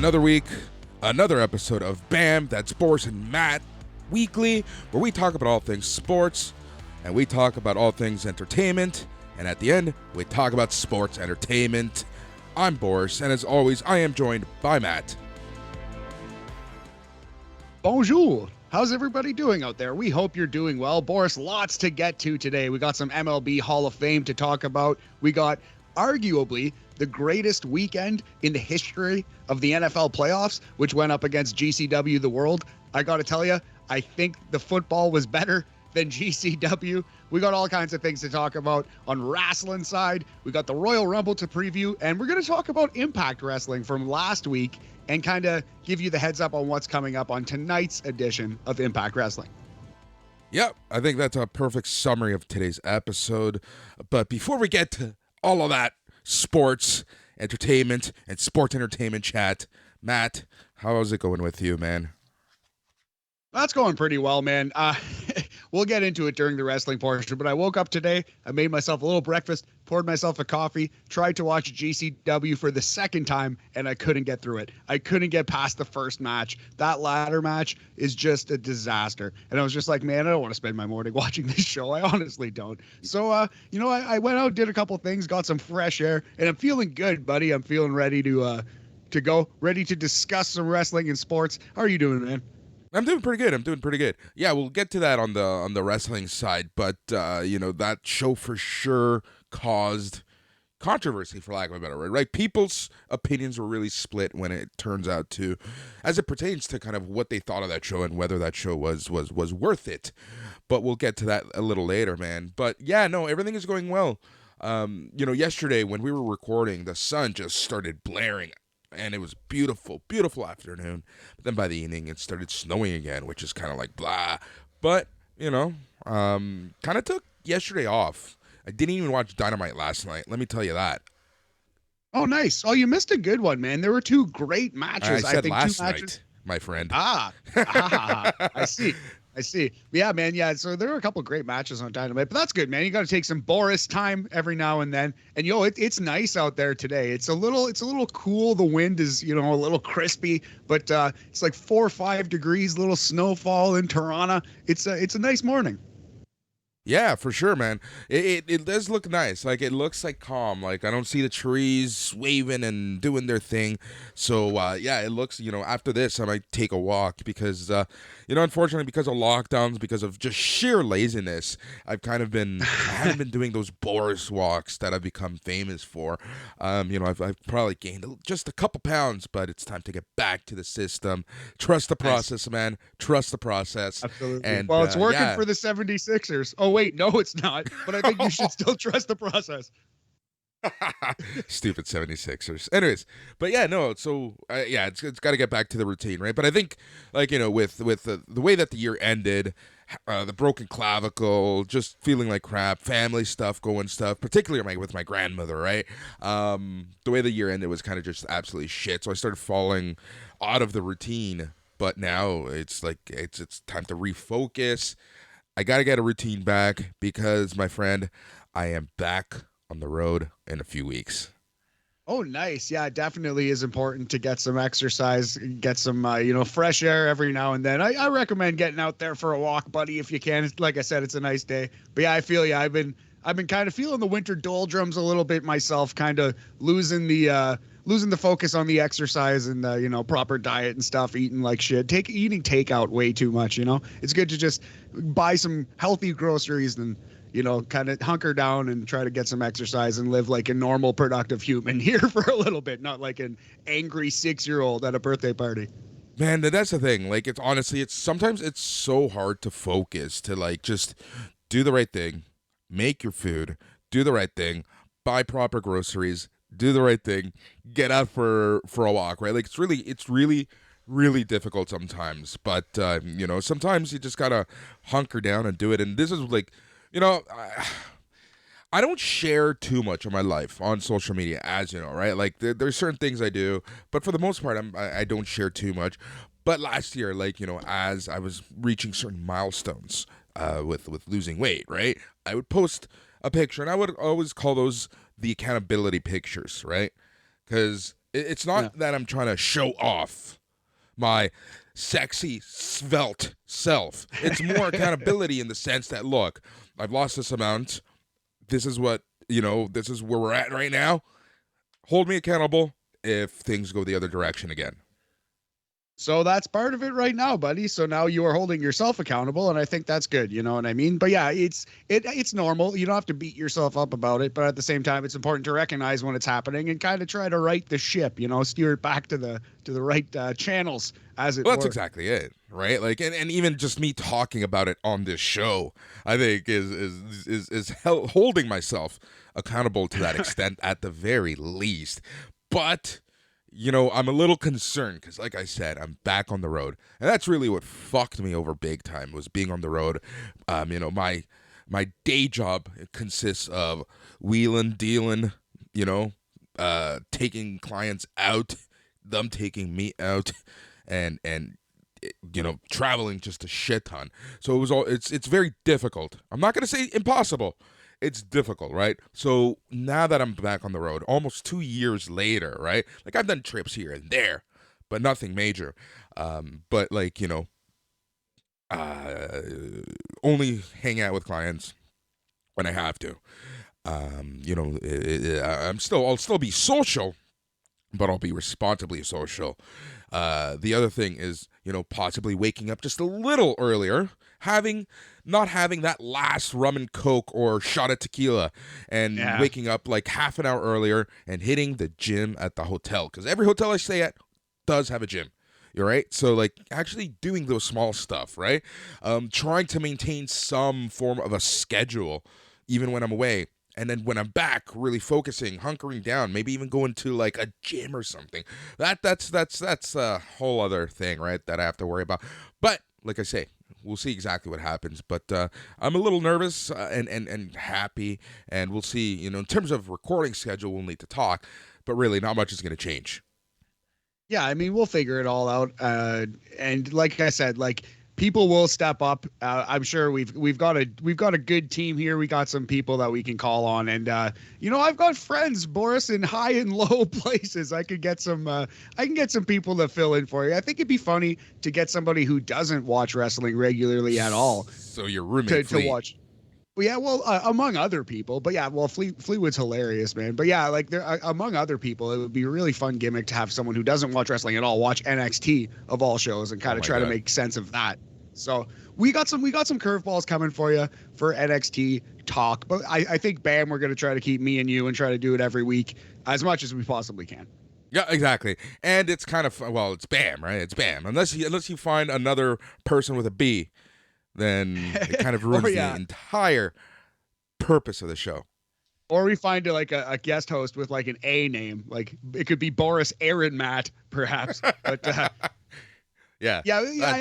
Another week, another episode of BAM, that's Boris and Matt Weekly, where we talk about all things sports, and we talk about all things entertainment, and at the end, we talk about sports entertainment. I'm Boris, and as always, I am joined by Matt. Bonjour. How's everybody doing out there? We hope you're doing well. Boris, lots to get to today. We got some MLB Hall of Fame to talk about. We got arguably the greatest weekend in the history of the NFL playoffs, which went up against GCW The World. I got to tell you, I think the football was better than GCW. We got all kinds of things to talk about on Rasslin side. We got the Royal Rumble to preview, and we're going to talk about Impact Wrestling from last week and kind of give you the heads up on what's coming up on tonight's edition of Impact Wrestling. Yep, I think that's a perfect summary of today's episode. But before we get to all of that sports entertainment and sports entertainment chat, Matt, how's it going with you, man? That's going pretty well, man. We'll get into it during the wrestling portion, but I woke up today, I made myself a little breakfast, poured myself a coffee, tried to watch GCW for the second time, and I couldn't get through it. I couldn't get past the first match. That ladder match is just a disaster. And I was just like, man, I don't want to spend my morning watching this show. I honestly don't. So, I went out, did a couple things, got some fresh air, and I'm feeling good, buddy. I'm feeling ready to go, ready to discuss some wrestling and sports. How are you doing, man? I'm doing pretty good. Yeah, we'll get to that on the wrestling side, but that show for sure caused controversy, for lack of a better word, right? People's opinions were really split when it turns out to, as it pertains to kind of what they thought of that show and whether that show was worth it. But we'll get to that a little later, man. But yeah, no, everything is going well. Yesterday when we were recording, the sun just started blaring. And it was beautiful afternoon. But then by the evening, it started snowing again, which is kind of like blah. But, kind of took yesterday off. I didn't even watch Dynamite last night. Let me tell you that. Oh, nice. Oh, you missed a good one, man. There were two great matches. I think last two matches. Night, my friend. I see. Yeah, man. Yeah. So there were a couple of great matches on Dynamite, but that's good, man. You got to take some Boris time every now and then. And it's nice out there today. It's a little cool. The wind is, a little crispy, but it's like 4 or 5 degrees, little snowfall in Toronto. It's a nice morning. Yeah, for sure, man. It does look nice. Like, it looks like calm. Like, I don't see the trees waving and doing their thing. So, it looks, after this, I might take a walk because, unfortunately, because of lockdowns, because of just sheer laziness, I haven't been doing those Boris walks that I've become famous for. I've probably gained just a couple pounds, but it's time to get back to the system. Trust the process, man. Trust the process. Absolutely. And, well, it's working for the 76ers. Oh, wait, no, it's not. But I think you should still trust the process. Stupid 76ers. Anyways, but yeah, no. So it's got to get back to the routine, right? But I think, with the way that the year ended, the broken clavicle, just feeling like crap, family stuff, particularly with my grandmother, right? The way the year ended was kind of just absolutely shit. So I started falling out of the routine. But now it's like it's time to refocus. I got to get a routine back because, my friend, I am back on the road in a few weeks. Oh, nice. Yeah, it definitely is important to get some exercise, get some, fresh air every now and then. I recommend getting out there for a walk, buddy, if you can. Like I said, it's a nice day. But yeah, I feel you. I've been kind of feeling the winter doldrums a little bit myself, kind of losing the focus on the exercise and proper diet and stuff, eating like shit, eating takeout way too much. It's good to just buy some healthy groceries and kind of hunker down and try to get some exercise and live like a normal, productive human here for a little bit, not like an angry 6-year-old at a birthday party. Man, that's the thing. Like, sometimes it's so hard to focus, to like just do the right thing, make your food, do the right thing, buy proper groceries, do the right thing, get out for a walk, right? Like, it's really difficult sometimes, but sometimes you just gotta hunker down and do it. And this is like, I don't share too much of my life on social media, as you know, right? Like, there's certain things I do, but for the most part, I don't share too much. But last year, as I was reaching certain milestones with losing weight, right, I would post a picture, and I would always call those the accountability pictures, right? Because It's not that I'm trying to show off my sexy, svelte self. It's more accountability in the sense that, look, I've lost this amount. This is what, this is where we're at right now. Hold me accountable if things go the other direction again. So that's part of it right now, buddy. So now you are holding yourself accountable, and I think that's good. You know what I mean? But yeah, it's normal. You don't have to beat yourself up about it, but at the same time, it's important to recognize when it's happening and kind of try to right the ship. Steer it back to the right channels, as it were. That's exactly it, right? Like, and even just me talking about it on this show, I think is holding myself accountable to that extent at the very least. But I'm a little concerned because, like I said, I'm back on the road. And that's really what fucked me over big time, was being on the road. My day job consists of wheeling, dealing, taking clients out, them taking me out, and traveling just a shit ton. So it's very difficult. I'm not going to say impossible. It's difficult, right? So now that I'm back on the road, almost 2 years later, right? Like, I've done trips here and there, but nothing major. But only hang out with clients when I have to. I'll still be social, but I'll be responsibly social. The other thing is, possibly waking up just a little earlier, not having that last rum and coke or shot of tequila, and waking up like half an hour earlier and hitting the gym at the hotel, because every hotel I stay at does have a gym. You're right. So, like, actually doing those small stuff, right? Trying to maintain some form of a schedule even when I'm away. And then when I'm back, really focusing, hunkering down, maybe even going to like a gym or something. That's a whole other thing, right, that I have to worry about. But like I say, we'll see exactly what happens. But I'm a little nervous and happy, and we'll see. In terms of recording schedule, we'll need to talk, but really not much is going to change. Yeah, I mean, we'll figure it all out. And like I said, like, people will step up. I'm sure we've got a good team here. We got some people that we can call on, and I've got friends, Boris, in high and low places. I can get some people to fill in for you. I think it'd be funny to get somebody who doesn't watch wrestling regularly at all. So your roommate to watch. Well, yeah, well, among other people, but yeah, well, Fleetwood's hilarious, man. But yeah, like, among other people, it would be a really fun gimmick to have someone who doesn't watch wrestling at all watch NXT of all shows and kind of try to make sense of that. So we got some curveballs coming for you for NXT talk, but I think, Bam, we're going to try to keep me and you and try to do it every week as much as we possibly can. Yeah, exactly. And it's kind of, well, it's Bam, right? It's Bam. Unless you find another person with a B, then it kind of ruins the entire purpose of the show. Or we find a guest host with like an A name, like it could be Boris Aaron Matt, perhaps. But yeah.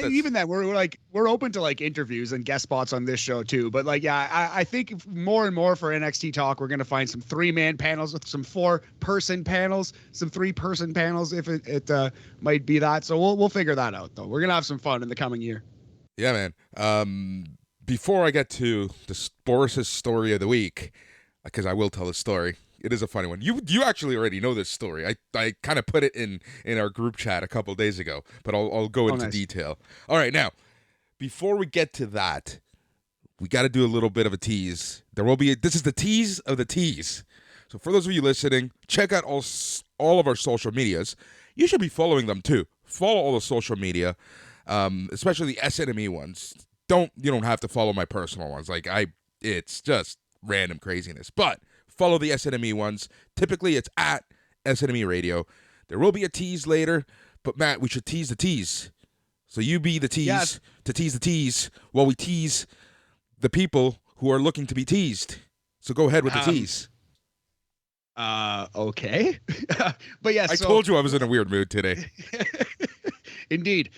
Even then, we're open to like interviews and guest spots on this show too. But like, I think more and more for NXT talk, we're gonna find some 3-man panels with some 4-person panels, some 3-person panels if it might be that. So we'll figure that out though. We're gonna have some fun in the coming year. Yeah, man. Before I get to Boris's story of the week, because I will tell the story. It is a funny one. You actually already know this story. I kind of put it in our group chat a couple days ago, but I'll go into detail. All right, now, before we get to that, we got to do a little bit of a tease. This is the tease of the tease. So for those of you listening, check out all of our social medias. You should be following them too. Follow all the social media, especially the SNME ones. You don't have to follow my personal ones. It's just random craziness. But follow the SNME ones. Typically, it's at SNME Radio. There will be a tease later, but Matt, we should tease the tease. So you be the tease to tease the tease while we tease the people who are looking to be teased. So go ahead with the tease. Okay. But yeah, I told you I was in a weird mood today. Indeed.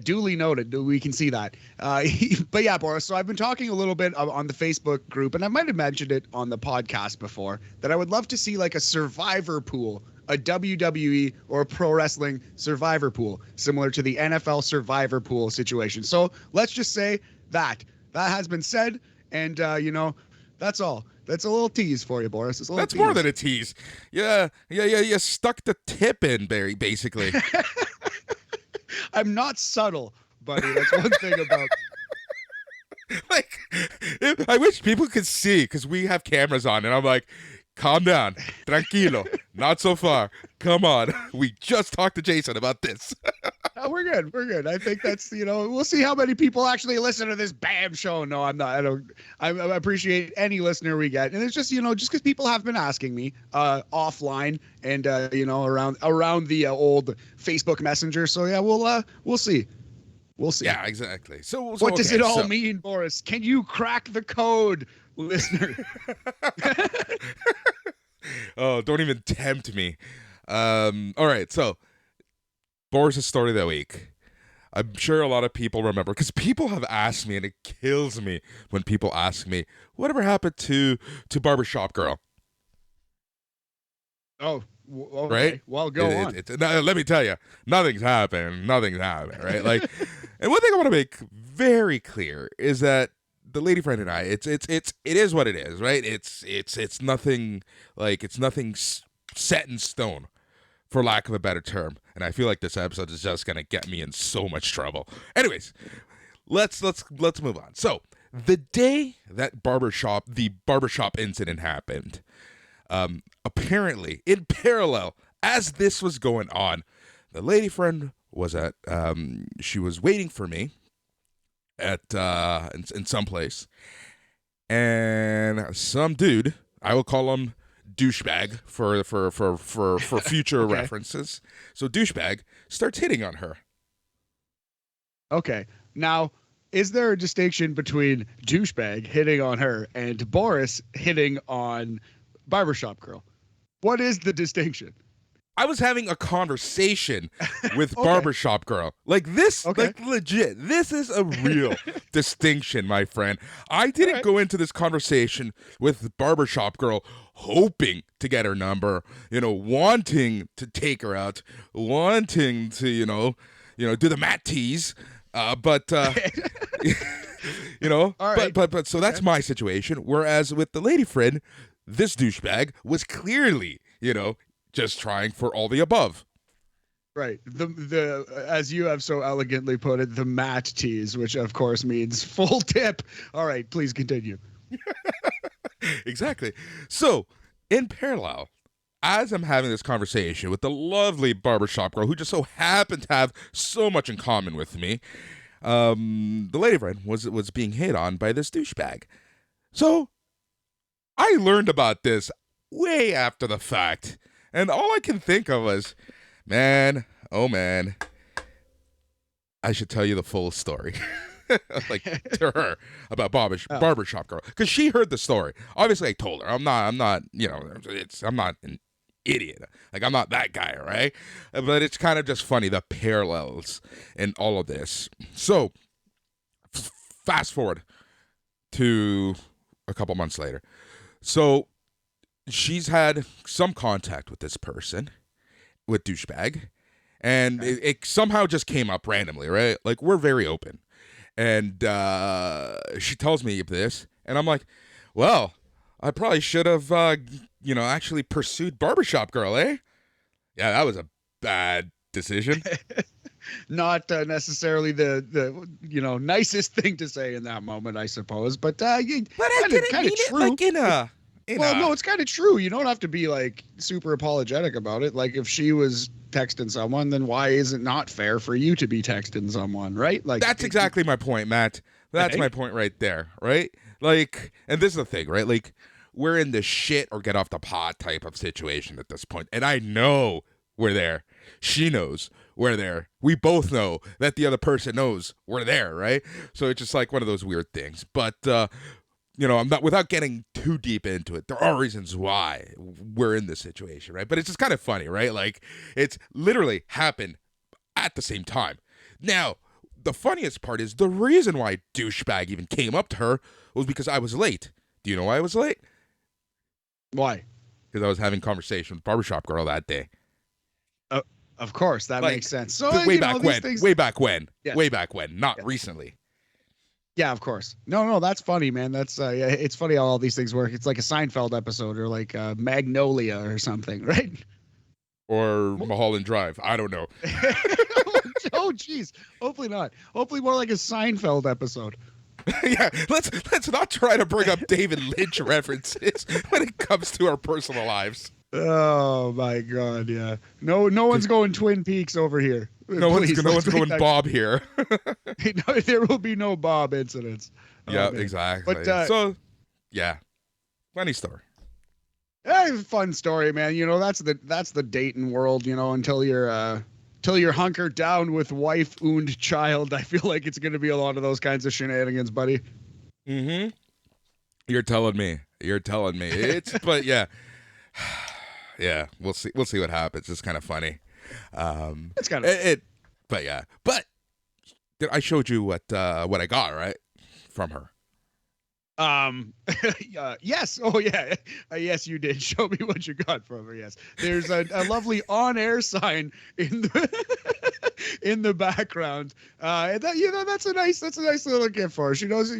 Duly noted. We can see that. But yeah, Boris, so I've been talking a little bit on the Facebook group, and I might have mentioned it on the podcast before, that I would love to see like a survivor pool, a WWE or a pro wrestling survivor pool, similar to the NFL survivor pool situation. So let's just say that has been said, and That's all. That's a little tease for you, Boris. It's a little That's tease. more than a tease. Yeah. You stuck the tip in there, basically. I'm not subtle, buddy. That's one thing about Like, I wish people could see, because we have cameras on, and I'm like, calm down, tranquilo, not so far. Come on, we just talked to Jason about this. We're good. We're good. I think that's, we'll see how many people actually listen to this BAM show. No, I'm not. I appreciate any listener we get. And it's just, just because people have been asking me offline and, around the old Facebook Messenger. So, yeah, we'll see. We'll see. Yeah, exactly. So what does it all mean, Boris? Can you crack the code, listener? Oh, don't even tempt me. All right, so Boris' story of the week. I'm sure a lot of people remember, because people have asked me, and it kills me when people ask me, whatever happened to Barbershop Girl? Oh, okay. Right? Well, go on. Let me tell you, nothing's happened, right? Like, and one thing I want to make very clear is that the lady friend and I, it is what it is, right? It's nothing, like, it's nothing set in stone, for lack of a better term. And I feel like this episode is just gonna get me in so much trouble. Anyways, let's move on. So the day that the barbershop incident happened, apparently in parallel as this was going on, the lady friend was she was waiting for me at in some place, and some dude, I will call him douchebag for future Okay. references. So douchebag starts hitting on her. Okay. Now, is there a distinction between douchebag hitting on her and Boris hitting on Barbershop Girl? What is the distinction? I was having a conversation with Okay. Barbershop Girl. Like this, Okay. like legit. This is a real distinction, my friend. I didn't Alright. go into this conversation with Barbershop Girl hoping to get her number, wanting to take her out, wanting to, do the Matt tease. But All right. but so that's my situation. Whereas with the lady friend, this douchebag was clearly, just trying for all the above. Right. The as you have so elegantly put it, the Matt tease, which of course means full tip. All right, please continue. Exactly. So, in parallel, as I'm having this conversation with the lovely Barbershop Girl, who just so happened to have so much in common with me, the lady friend was being hit on by this douchebag. So, I learned about this way after the fact, and all I can think of was, man, oh man, I should tell you the full story. Like, to her about Barbershop Girl, because she heard the story. Obviously, I told her. I'm not, I'm not an idiot. Like, I'm not that guy, right? But it's kind of just funny, the parallels in all of this. So, fast forward to a couple months later. So, she's had some contact with this person, with douchebag, and it somehow just came up randomly, right? Like, we're very open. And she tells me this, and I'm like, well, I probably should have, actually pursued Barbershop Girl, eh? Yeah, that was a bad decision. Not necessarily the nicest thing to say in that moment, I suppose. But But I didn't mean it like in a... No, it's kind of true. You don't have to be like super apologetic about it. Like if she was texting someone, then why is it not fair for you to be texting someone, right? Like that's exactly my point, Matt. That's my point right there, right? Like, and this is the thing, right? Like, we're in the shit or get off the pot type of situation at this point, and I know we're there. She knows we're there. We both know that the other person knows we're there, right? So it's just like one of those weird things. But I'm not, without getting too deep into it, there are reasons why we're in this situation, right? But it's just kind of funny, right? Like, it's literally happened at the same time. Now, the funniest part is the reason why douchebag even came up to her was because I was late. Do you know why I was late? Why? Because I was having conversation with Barbershop Girl that day. Of course, that makes sense. So way back when, things... way back when, Yeah. way back when, not recently. Yeah, of course. No, that's funny, man. That's yeah, it's funny how all these things work. It's like a Seinfeld episode or like Magnolia or something, right? Or Mulholland Drive. I don't know. Oh, jeez. Hopefully not. Hopefully more like a Seinfeld episode. Yeah, let's not try to bring up David Lynch references when it comes to our personal lives. Oh my God, yeah. No one's going Twin Peaks over here. No one's going that, Bob here. no, there will be no Bob incidents. Yeah, man. exactly. But so, yeah, funny story. Fun story, man. You know, that's the dating world. You know, until you're hunkered down with wife and child. I feel like it's going to be a lot of those kinds of shenanigans, buddy. Mm-hmm. You're telling me. It's but yeah. Yeah, we'll see what happens. It's kind of funny. It's kind of it but yeah. But I showed you what I got, right? From her. Yes. Oh yeah. Yes, you did show me what you got from her. Yes. There's a lovely on-air sign in the in the background. And that, you know, that's a nice little gift for her. She knows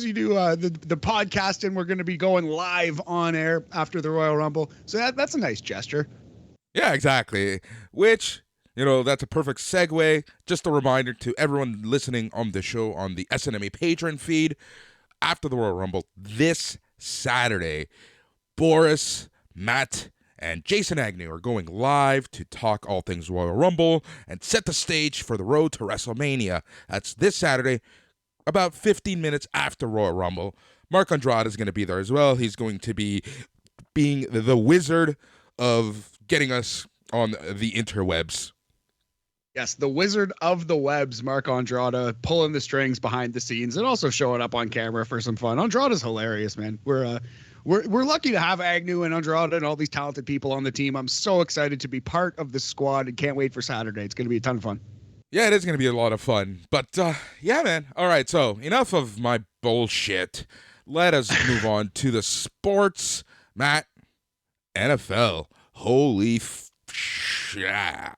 you do the podcast, and we're going to be going live on air after the Royal Rumble. So that's a nice gesture. Yeah, exactly. Which, you know, that's a perfect segue. Just a reminder to everyone listening on the show on the SNME Patreon feed. After the Royal Rumble this Saturday, Boris, Matt, and Jason Agnew are going live to talk all things Royal Rumble and set the stage for the road to WrestleMania. That's this Saturday, about 15 minutes after Royal Rumble. Mark Andrade is going to be there as well. He's going to be being the wizard of getting us on the interwebs. Yes, the wizard of the webs, Mark Andrade, pulling the strings behind the scenes and also showing up on camera for some fun. Andrade's hilarious, man. We're lucky to have Agnew and Andrade and all these talented people on the team. I'm so excited to be part of the squad and can't wait for Saturday. It's going to be a ton of fun. Yeah, it is going to be a lot of fun. But yeah, man. All right, so enough of my bullshit. Let us move on to the sports. Matt, NFL. Holy yeah.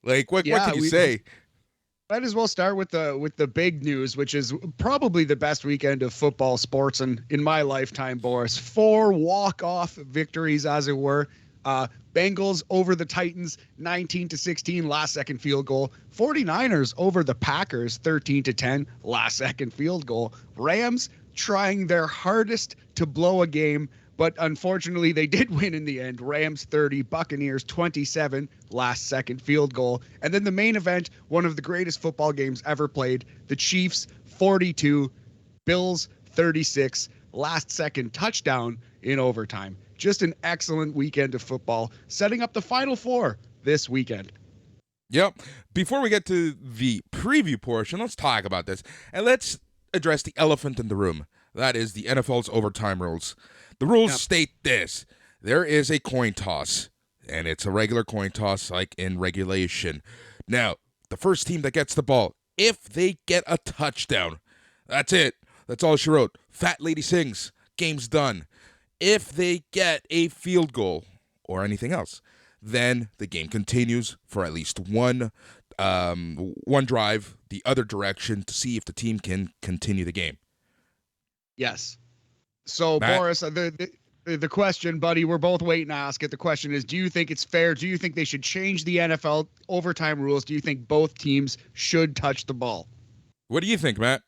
Like, what can you say? Might as well start with the big news, which is probably the best weekend of football sports in my lifetime, Boris. 4 walk-off victories, as it were. Bengals over the Titans, 19-16, last-second field goal. 49ers over the Packers, 13-10, last-second field goal. Rams trying their hardest to blow a game, but unfortunately, they did win in the end. Rams 30, Buccaneers 27, last-second field goal. And then the main event, one of the greatest football games ever played, the Chiefs 42, Bills 36, last-second touchdown in overtime. Just an excellent weekend of football, setting up the Final Four this weekend. Yep. Before we get to the preview portion, let's talk about this. And let's address the elephant in the room. That is the NFL's overtime rules. The rules state this. There is a coin toss, and it's a regular coin toss like in regulation. Now, the first team that gets the ball, if they get a touchdown, that's it. That's all she wrote. Fat lady sings. Game's done. If they get a field goal or anything else, then the game continues for at least one drive the other direction to see if the team can continue the game. Yes. So, Matt? Boris, the question, buddy, we're both waiting to ask it. The question is, do you think it's fair? Do you think they should change the NFL overtime rules? Do you think both teams should touch the ball? What do you think, Matt?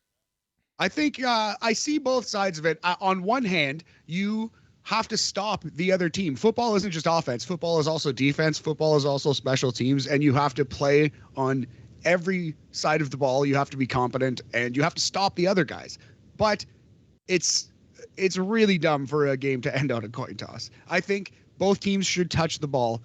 I think I see both sides of it. On one hand, you have to stop the other team. Football isn't just offense. Football is also defense. Football is also special teams, and you have to play on every side of the ball. You have to be competent, and you have to stop the other guys. But it's really dumb for a game to end on a coin toss. I think both teams should touch the ball,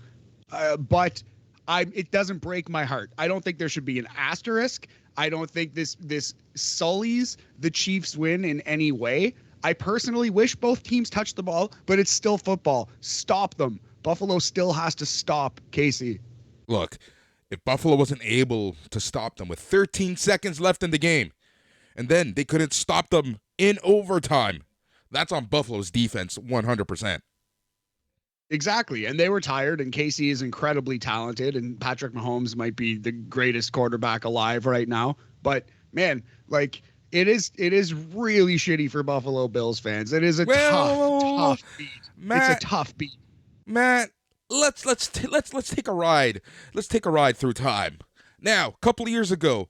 but it doesn't break my heart. I don't think there should be an asterisk. I don't think this sullies the Chiefs' win in any way. I personally wish both teams touch the ball, but it's still football. Stop them. Buffalo still has to stop Casey. Look, if Buffalo wasn't able to stop them with 13 seconds left in the game, and then they couldn't stop them in overtime, that's on Buffalo's defense 100%. Exactly. And they were tired, and Casey is incredibly talented, and Patrick Mahomes might be the greatest quarterback alive right now. But, man, like, It is really shitty for Buffalo Bills fans. It is a Well, tough beat. It's a Matt, tough beat. Matt, let's take a ride. Let's take a ride through time. Now, a couple of years ago,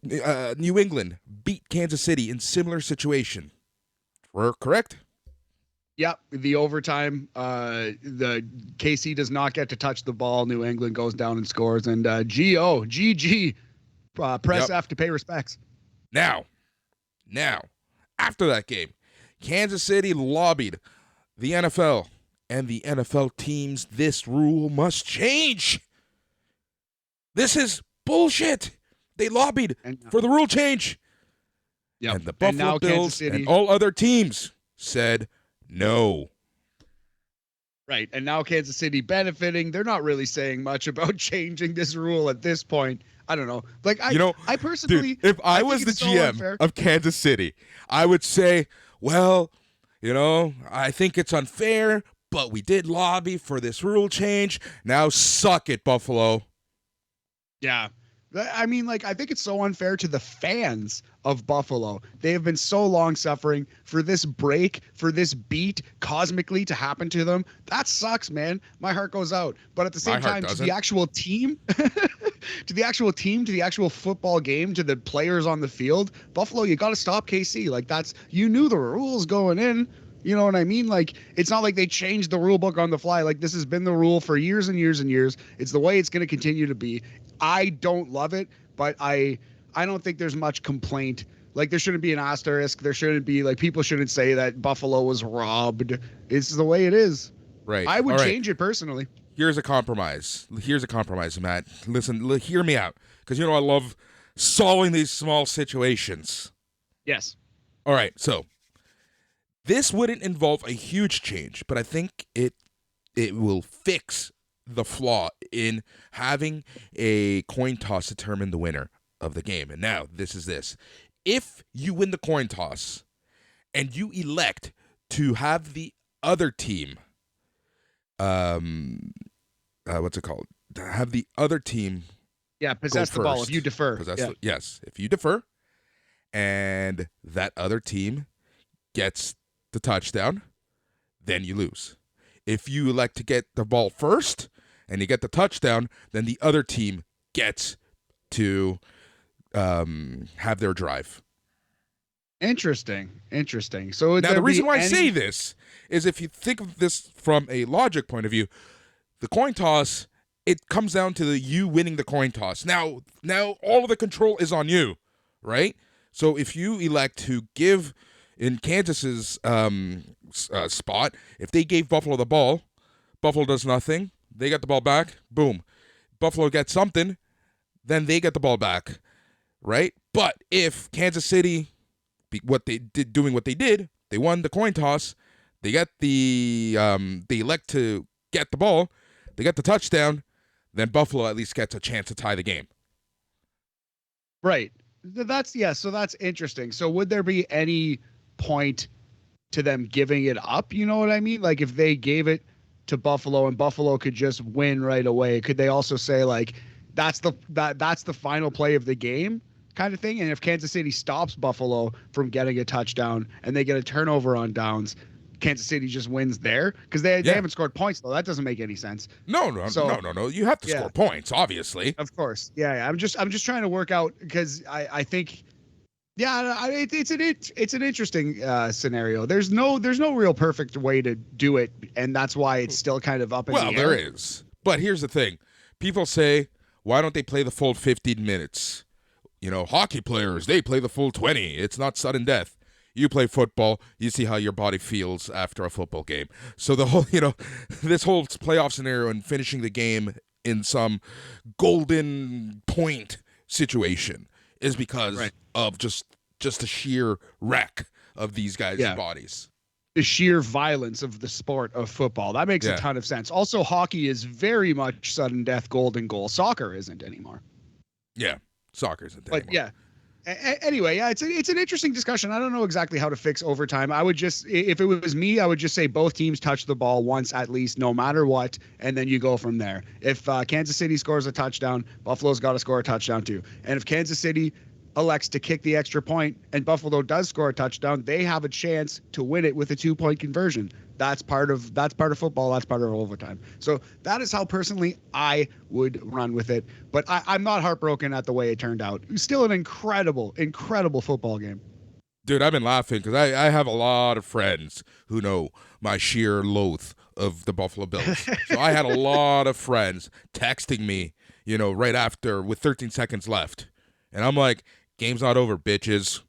New England beat Kansas City in similar situation. We're correct? Yep, the overtime. The KC does not get to touch the ball. New England goes down and scores, and GG, press Yep. F to pay respects. Now, after that game, Kansas City lobbied the NFL and the NFL teams. This rule must change. This is bullshit. They lobbied for the rule change. Yep. And the Buffalo Kansas Bills City, and all other teams said no. right, and now Kansas City benefiting. They're not really saying much about changing this rule at this point. I don't know. Like I personally, dude, if I was think the it's so GM unfair. of Kansas City, I would say, well, I think it's unfair, but we did lobby for this rule change. Now suck it, Buffalo. Yeah. I mean, like, I think it's so unfair to the fans of Buffalo. They have been so long suffering for this break, for this beat cosmically to happen to them. That sucks, man. My heart goes out. But at the same time, to the actual team, to the actual football game, to the players on the field, Buffalo, you got to stop KC. Like, you knew the rules going in. You know what I mean? Like, it's not like they changed the rule book on the fly. Like, this has been the rule for years and years and years. It's the way it's going to continue to be. I don't love it, but I don't think there's much complaint. Like, there shouldn't be an asterisk. There shouldn't be, like, people shouldn't say that Buffalo was robbed. It's the way it is. Right. I would change it personally. Here's a compromise, Matt. Listen, hear me out. Because, I love solving these small situations. Yes. All right, so this wouldn't involve a huge change, but I think it will fix the flaw in having a coin toss determine the winner of the game. And now, this is this. If you win the coin toss and you elect to have the other team, what's it called? Have the other team possess the ball if you defer. Yes, if you defer and that other team gets the touchdown, then you lose. If you elect to get the ball first and you get the touchdown, then the other team gets to have their drive. Interesting. So now, the reason why I say this is if you think of this from a logic point of view, the coin toss, it comes down to you winning the coin toss. Now all of the control is on you, right? So if you elect to give in Kansas's spot, if they gave Buffalo the ball, Buffalo does nothing. They get the ball back. Boom. Buffalo gets something. Then they get the ball back, right? But if Kansas City, doing what they did, they won the coin toss. They get they elect to get the ball. They get the touchdown. Then Buffalo at least gets a chance to tie the game. Right. So that's interesting. So would there be any point to them giving it up? You know what I mean? Like, if they gave it to Buffalo and Buffalo could just win right away, could they also say, like, that's the final play of the game kind of thing? And if Kansas City stops Buffalo from getting a touchdown and they get a turnover on downs, Kansas City just wins there? Because they haven't scored points, though. That doesn't make any sense. No. You have to score points, obviously. Of course. Yeah. I'm just trying to work out, because I think, it's an interesting scenario. There's no real perfect way to do it, and that's why it's still kind of up in the air. Well, there is. But here's the thing. People say, why don't they play the full 15 minutes? Hockey players, they play the full 20. It's not sudden death. You play football, you see how your body feels after a football game. So the whole, this whole playoff scenario and finishing the game in some golden point situation is because of just the sheer wreck of these guys' bodies. The sheer violence of the sport of football. That makes a ton of sense. Also, hockey is very much sudden death, golden goal. Soccer isn't anymore. Yeah, soccer isn't anymore. But yeah. Anyway, it's an interesting discussion. I don't know exactly how to fix overtime. I would just, if it was me, I would just say both teams touch the ball once at least, no matter what, and then you go from there. If Kansas City scores a touchdown, Buffalo's got to score a touchdown too. And if Kansas City elects to kick the extra point and Buffalo does score a touchdown, they have a chance to win it with a 2-point conversion. That's part of football. That's part of overtime. So that is how personally I would run with it. But I'm not heartbroken at the way it turned out. It was still an incredible, incredible football game. Dude, I've been laughing because I have a lot of friends who know my sheer loathe of the Buffalo Bills. So I had a lot of friends texting me, right after with 13 seconds left. And I'm like, game's not over, bitches.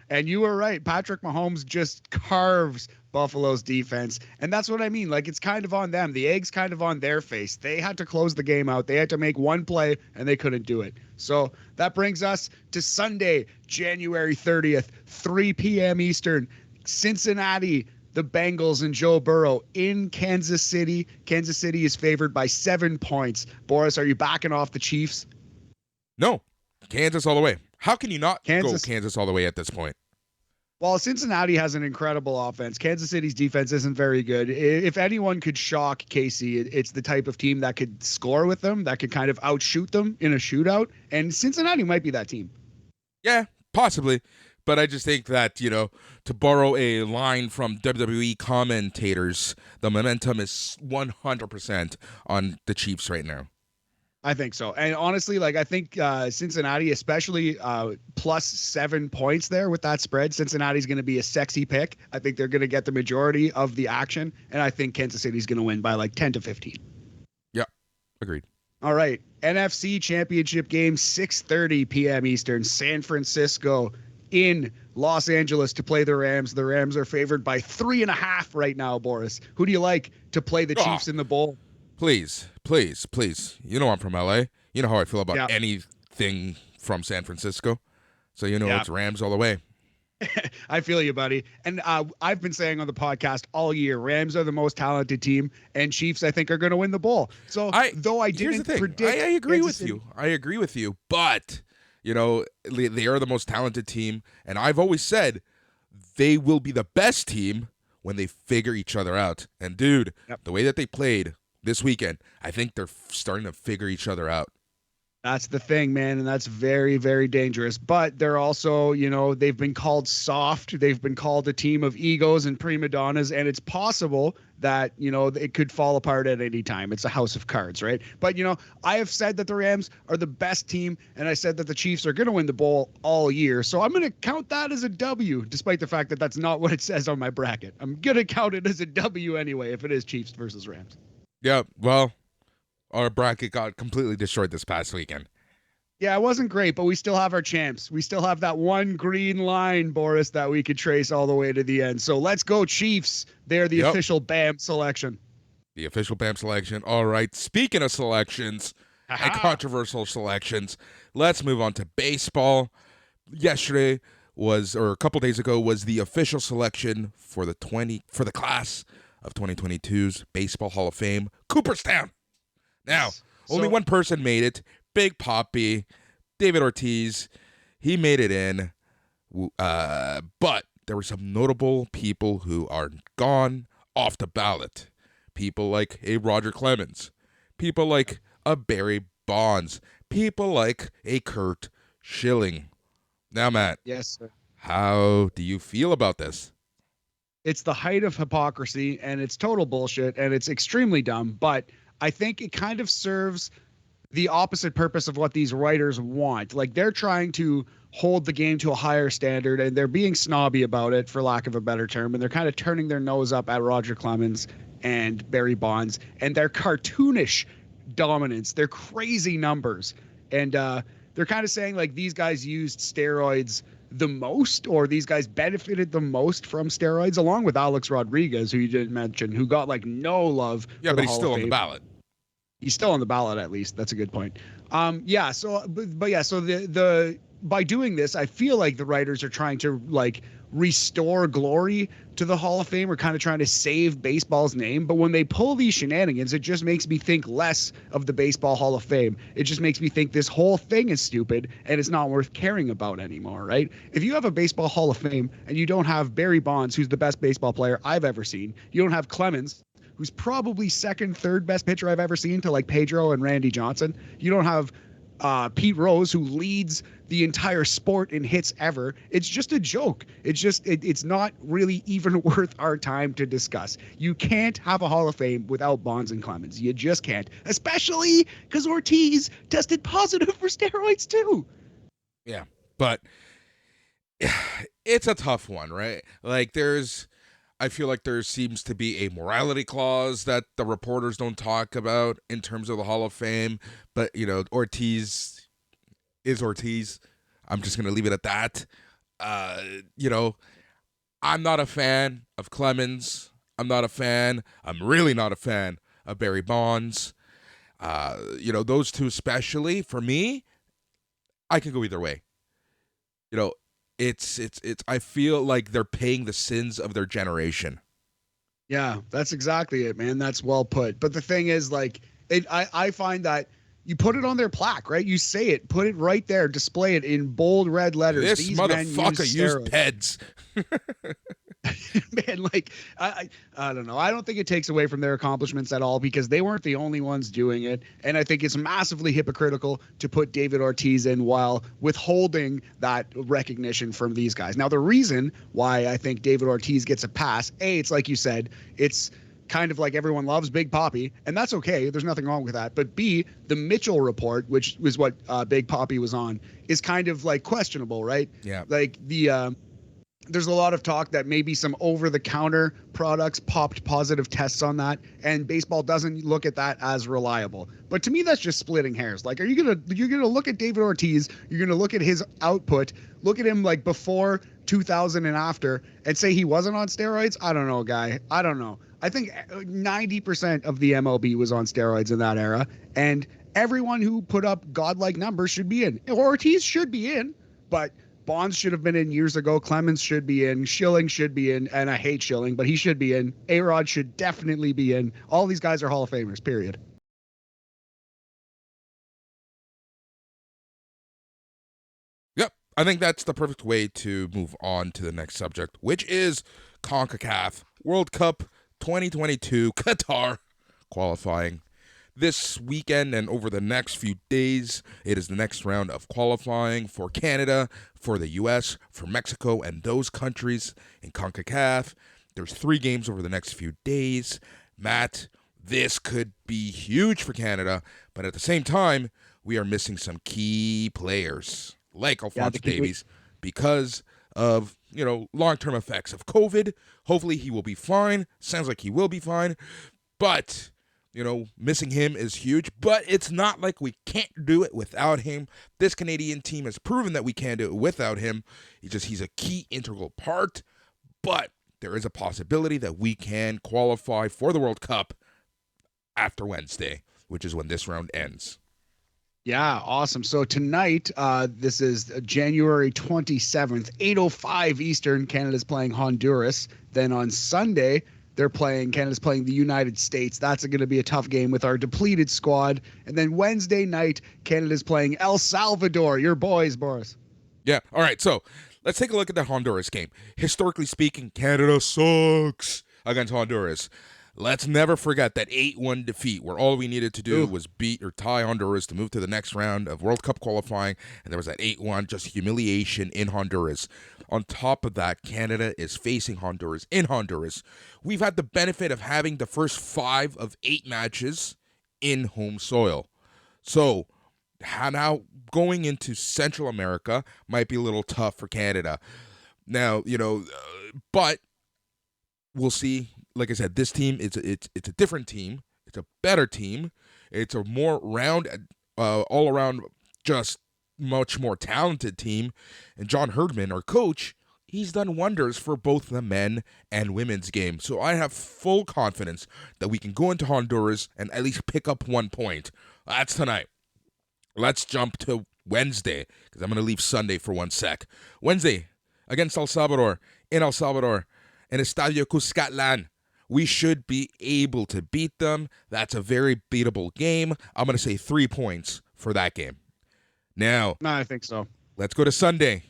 And you were right. Patrick Mahomes just carves Buffalo's defense. And that's what I mean. Like, it's kind of on them. The egg's kind of on their face. They had to close the game out. They had to make one play, and they couldn't do it. So that brings us to Sunday, January 30th, 3 p.m. Eastern. Cincinnati, the Bengals, and Joe Burrow in Kansas City. Kansas City is favored by 7 points. Boris, are you backing off the Chiefs? No. Kansas all the way. How can you not go Kansas all the way at this point? Well, Cincinnati has an incredible offense. Kansas City's defense isn't very good. If anyone could shock KC, it's the type of team that could score with them, that could kind of outshoot them in a shootout. And Cincinnati might be that team. Yeah, possibly. But I just think that, to borrow a line from WWE commentators, the momentum is 100% on the Chiefs right now. I think so. And honestly, I think Cincinnati, especially plus 7 points there with that spread, Cincinnati's going to be a sexy pick. I think they're going to get the majority of the action. And I think Kansas City's going to win by 10 to 15. Yeah, agreed. All right. NFC Championship game, 6:30 p.m. Eastern, San Francisco in Los Angeles to play the Rams. The Rams are favored by 3.5 right now, Boris. Who do you like to play the Chiefs in the bowl? Please. You know I'm from LA. You know how I feel about anything from San Francisco. So it's Rams all the way. I feel you, buddy. And I've been saying on the podcast all year, Rams are the most talented team, and Chiefs, I think, are going to win the bowl. So I didn't predict, I agree with you. I agree with you. But they are the most talented team, and I've always said they will be the best team when they figure each other out. And dude, the way that they played this weekend, I think they're starting to figure each other out. That's the thing, man, and that's very, very dangerous. But they're also, they've been called soft. They've been called a team of egos and prima donnas, and it's possible that, it could fall apart at any time. It's a house of cards, right? But, I have said that the Rams are the best team, and I said that the Chiefs are going to win the bowl all year. So I'm going to count that as a W, despite the fact that that's not what it says on my bracket. I'm going to count it as a W anyway if it is Chiefs versus Rams. Yeah, well, our bracket got completely destroyed this past weekend. Yeah, it wasn't great, but we still have our champs. We still have that one green line, Boris, that we could trace all the way to the end. So let's go Chiefs. They're the official BAM selection. The official BAM selection. All right. Speaking of selections and controversial selections, let's move on to baseball. Yesterday a couple days ago was the official selection for the class of 2022's Baseball Hall of Fame, Cooperstown. Now, only one person made it, Big Papi, David Ortiz. He made it in, but there were some notable people who are gone off the ballot. People like a Roger Clemens, people like a Barry Bonds, people like a Curt Schilling. Now, Matt. Yes, sir. How do you feel about this? It's the height of hypocrisy, and it's total bullshit, and it's extremely dumb, but I think it kind of serves the opposite purpose of what these writers want. They're trying to hold the game to a higher standard, and they're being snobby about it, for lack of a better term, and they're kind of turning their nose up at Roger Clemens and Barry Bonds and their cartoonish dominance, their crazy numbers. And they're kind of saying, these guys used steroids the most, or these guys benefited the most from steroids, along with Alex Rodriguez, who you didn't mention, who got no love. Yeah, but he's still on the ballot. He's still on the ballot, at least. That's a good point. So by doing this, I feel like the writers are trying to restore glory to the Hall of Fame, or kind of trying to save baseball's name. But when they pull these shenanigans, it just makes me think less of the Baseball Hall of Fame. It just makes me think this whole thing is stupid and it's not worth caring about anymore, right? If you have a Baseball Hall of Fame and you don't have Barry Bonds, who's the best baseball player I've ever seen, you don't have Clemens, who's probably second, third best pitcher I've ever seen, to Pedro and Randy Johnson, you don't have Pete Rose, who leads the entire sport in hits ever. It's just a joke. It's not really even worth our time to discuss. You can't have a Hall of Fame without Bonds and Clemens. You just can't, especially because Ortiz tested positive for steroids too. Yeah, but it's a tough one, right? Like I feel like there seems to be a morality clause that the reporters don't talk about in terms of the Hall of Fame. But, Ortiz is Ortiz. I'm just going to leave it at that. I'm not a fan of Clemens. I'm really not a fan of Barry Bonds. Those two especially, for me, I can go either way. It's I feel like they're paying the sins of their generation. Yeah, that's exactly it, man. That's well put. But the thing is, like, I find that you put it on their plaque, right? You say it, put it right there, display it in bold red letters. This These motherfucker used PEDs. Man, like, I don't know. I don't think it takes away from their accomplishments at all, because they weren't the only ones doing it. And I think it's massively hypocritical to put David Ortiz in while withholding that recognition from these guys. Now, the reason why I think David Ortiz gets a pass, it's like you said, it's kind of like everyone loves Big Papi, and that's okay. There's nothing wrong with that. But B, the Mitchell report, which was what Big Papi was on, is kind of like questionable, right? Yeah. Like there's a lot of talk that maybe some over-the-counter products popped positive tests on that, and baseball doesn't look at that as reliable. But to me, that's just splitting hairs. Like, you're gonna look at David Ortiz, you're gonna look at his output, look at him like before 2000 and after, and say he wasn't on steroids? I don't know, guy. I don't know. I think 90% of the MLB was on steroids in that era, and everyone who put up godlike numbers should be in. Ortiz should be in, but Bonds should have been in years ago. Clemens should be in. Schilling should be in. And I hate Schilling, but he should be in. A-Rod should definitely be in. All these guys are Hall of Famers, period. Yep. I think that's the perfect way to move on to the next subject, which is CONCACAF World Cup 2022 Qatar qualifying. This weekend and over the next few days, it is the next round of qualifying for Canada, for the U.S., for Mexico, and those countries in CONCACAF. There's 3 games over the next few days. Matt, this could be huge for Canada, but at the same time, we are missing some key players, like Alphonso Davies, because of, long-term effects of COVID. Hopefully he will be fine. Sounds like he will be fine, but missing him is huge, but it's not like we can't do it without him. This Canadian team has proven that we can do it without him. He's a key integral part, but there is a possibility that we can qualify for the World Cup after Wednesday, which is when this round ends. Yeah, awesome. So tonight, this is January 27th, 8:05 Eastern, Canada's playing Honduras. Then on Sunday, Canada's playing the United States. That's going to be a tough game with our depleted squad. And then Wednesday night, Canada's playing El Salvador. Your boys, Boris. Yeah. All right. So let's take a look at that Honduras game. Historically speaking, Canada sucks against Honduras. Let's never forget that 8-1 defeat where all we needed to do was beat or tie Honduras to move to the next round of World Cup qualifying, and there was that 8-1 just humiliation in Honduras. On top of that, Canada is facing Honduras in Honduras. We've had the benefit of having the first 5 of 8 matches in home soil. So now going into Central America might be a little tough for Canada. Now, but we'll see. Like I said, this team it's a different team. It's a better team. It's a more all around, just much more talented team. And John Herdman, our coach, he's done wonders for both the men and women's game. So I have full confidence that we can go into Honduras and at least pick up 1 point. That's tonight. Let's jump to Wednesday, because I'm going to leave Sunday for 1 sec. Wednesday against El Salvador, in Estadio Cuscatlán. We should be able to beat them. That's a very beatable game. I'm going to say 3 points for that game. Now, No, I think so. Let's go to Sunday.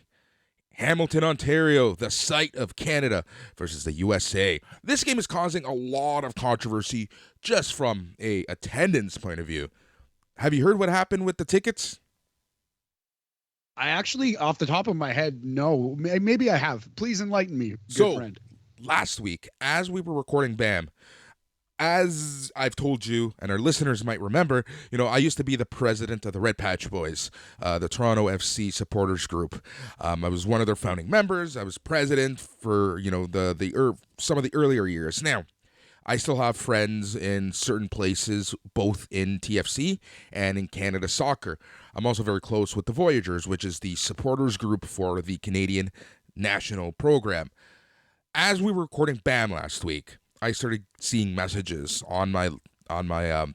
Hamilton, Ontario, the site of Canada versus the USA. This game is causing a lot of controversy just from a attendance point of view. Have you heard what happened with the tickets? I actually, off the top of my head, no. Maybe I have. Please enlighten me, good So friend. last week, as we were recording BAM, as I've told you, and our listeners might remember, I used to be the president of the Red Patch Boys, the Toronto FC supporters group. I was one of their founding members. I was president for some of the earlier years. Now, I still have friends in certain places, both in TFC and in Canada soccer. I'm also very close with the Voyagers, which is the supporters group for the Canadian national program. As we were recording BAM last week, I started seeing messages on my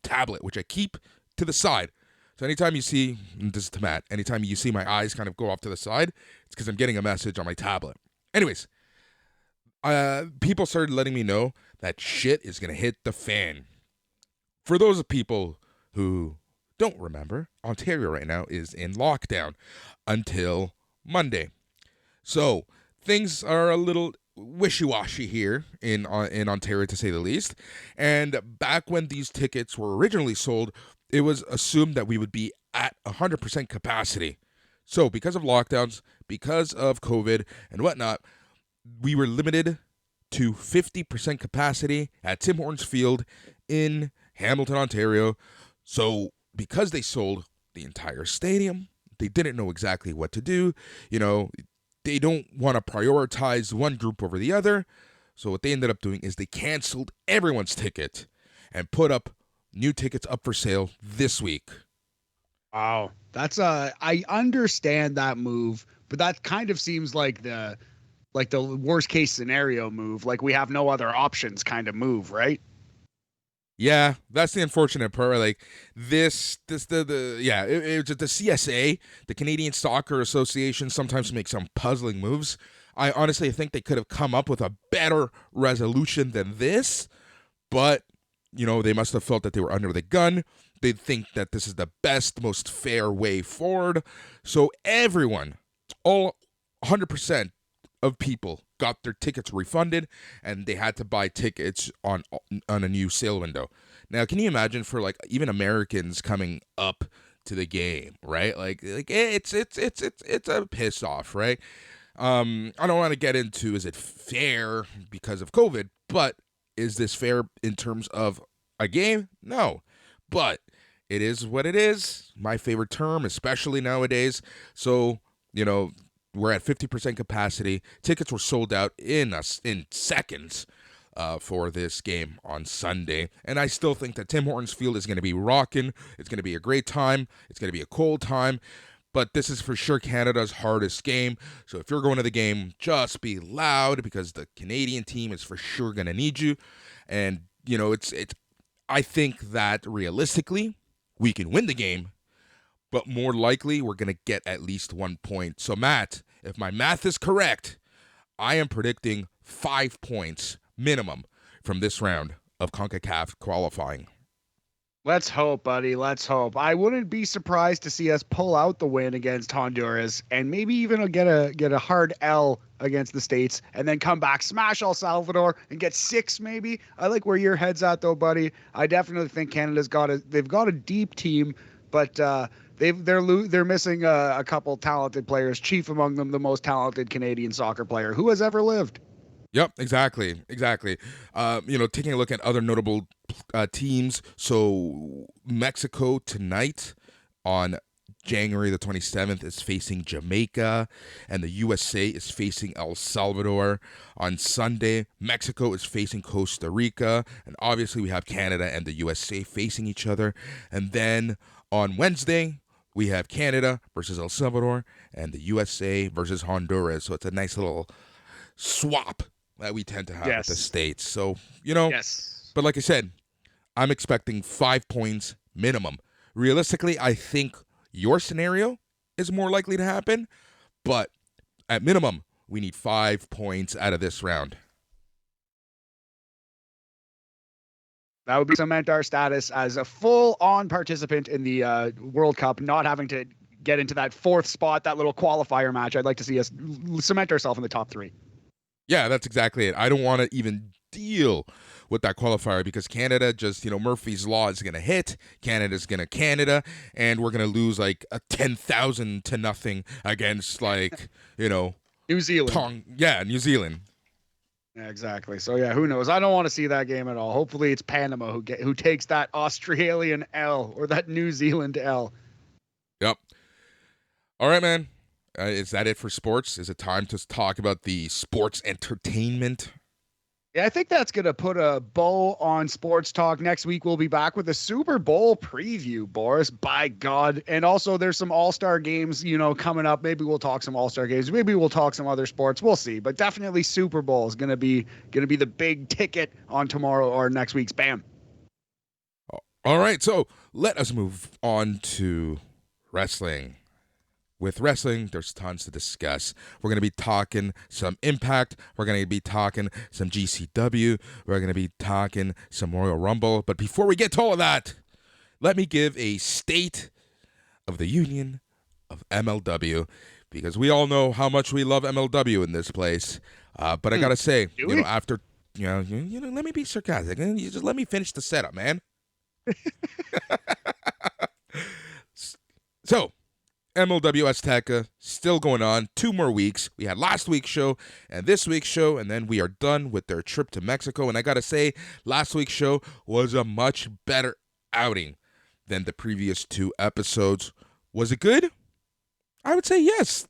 tablet, which I keep to the side. So anytime you see, and this is to Matt, anytime you see my eyes kind of go off to the side, it's because I'm getting a message on my tablet. Anyways, people started letting me know that shit is going to hit the fan. For those people who don't remember, Ontario right now is in lockdown until Monday. So things are a little wishy-washy here in Ontario, to say the least. And back when these tickets were originally sold, it was assumed that we would be at 100% capacity. So because of lockdowns, because of COVID and whatnot, we were limited to 50% capacity at Tim Hortons Field in Hamilton, Ontario. So because they sold the entire stadium, they didn't know exactly what to do. They don't want to prioritize one group over the other. So what they ended up doing is they canceled everyone's ticket and put up new tickets up for sale this week. Wow. I understand that move, but that kind of seems like the worst case scenario move, like we have no other options kind of move, right? Yeah, that's the unfortunate part. Like the CSA, the Canadian Soccer Association, sometimes makes some puzzling moves. I honestly think they could have come up with a better resolution than this, but they must have felt that they were under the gun. They think that this is the best, most fair way forward. So everyone, all 100% of people got their tickets refunded, and they had to buy tickets on a new sale window. Now, can you imagine for like even Americans coming up to the game, right? Like it's a piss off, right? I don't want to get into is it fair because of COVID, but is this fair in terms of a game? No, but it is what it is. My favorite term, especially nowadays. So we're at 50% capacity. Tickets were sold out in seconds for this game on Sunday. And I still think that Tim Hortons Field is going to be rocking. It's going to be a great time. It's going to be a cold time. But this is for sure Canada's hardest game. So if you're going to the game, just be loud because the Canadian team is for sure going to need you. And, it's. I think that realistically, we can win the game. But more likely, we're going to get at least 1 point. So, Matt, if my math is correct, I am predicting 5 points minimum from this round of CONCACAF qualifying. Let's hope, buddy. Let's hope. I wouldn't be surprised to see us pull out the win against Honduras and maybe even get a hard L against the States and then come back, smash El Salvador and get 6 maybe. I like where your head's at though, buddy. I definitely think Canada's they've got a deep team, but they're missing a couple talented players, chief among them the most talented Canadian soccer player who has ever lived. Yep, exactly. Taking a look at other notable teams. So Mexico tonight on January the 27th is facing Jamaica, and the USA is facing El Salvador. On Sunday, Mexico is facing Costa Rica, and obviously we have Canada and the USA facing each other. And then on Wednesday, we have Canada versus El Salvador and the USA versus Honduras. So it's a nice little swap that we tend to have with the States. So, Yes. But like I said, I'm expecting 5 points minimum. Realistically, I think your scenario is more likely to happen, but at minimum, we need 5 points out of this round. That would cement our status as a full-on participant in the World Cup, not having to get into that 4th spot, that little qualifier match. I'd like to see us cement ourselves in the top 3. Yeah, that's exactly it. I don't want to even deal with that qualifier because Canada just, Murphy's Law is going to hit. Canada's going to Canada, and we're going to lose like a 10,000 to nothing against New Zealand. New Zealand. Yeah, exactly. So yeah, who knows? I don't want to see that game at all. Hopefully it's Panama who takes that Australian L or that New Zealand L. Yep. All right, man. Is that it for sports? Is it time to talk about the sports entertainment? Yeah, I think that's going to put a bow on sports talk. Next week, we'll be back with a Super Bowl preview, Boris, by God. And also there's some all-star games, coming up. Maybe we'll talk some all-star games. Maybe we'll talk some other sports. We'll see. But definitely Super Bowl is going to be the big ticket on tomorrow or next week's BAM. All right, so let us move on to wrestling. With wrestling, there's tons to discuss. We're going to be talking some Impact. We're going to be talking some GCW. We're going to be talking some Royal Rumble. But before we get to all of that, let me give a state of the union of MLW, because we all know how much we love MLW in this place. But I got to say, after, let me be sarcastic. You just let me finish the setup, man. So, MLW Azteca still going on. 2 more weeks. We had last week's show and this week's show, and then we are done with their trip to Mexico. And I gotta say, last week's show was a much better outing than the previous 2 episodes. Was it good? I would say yes.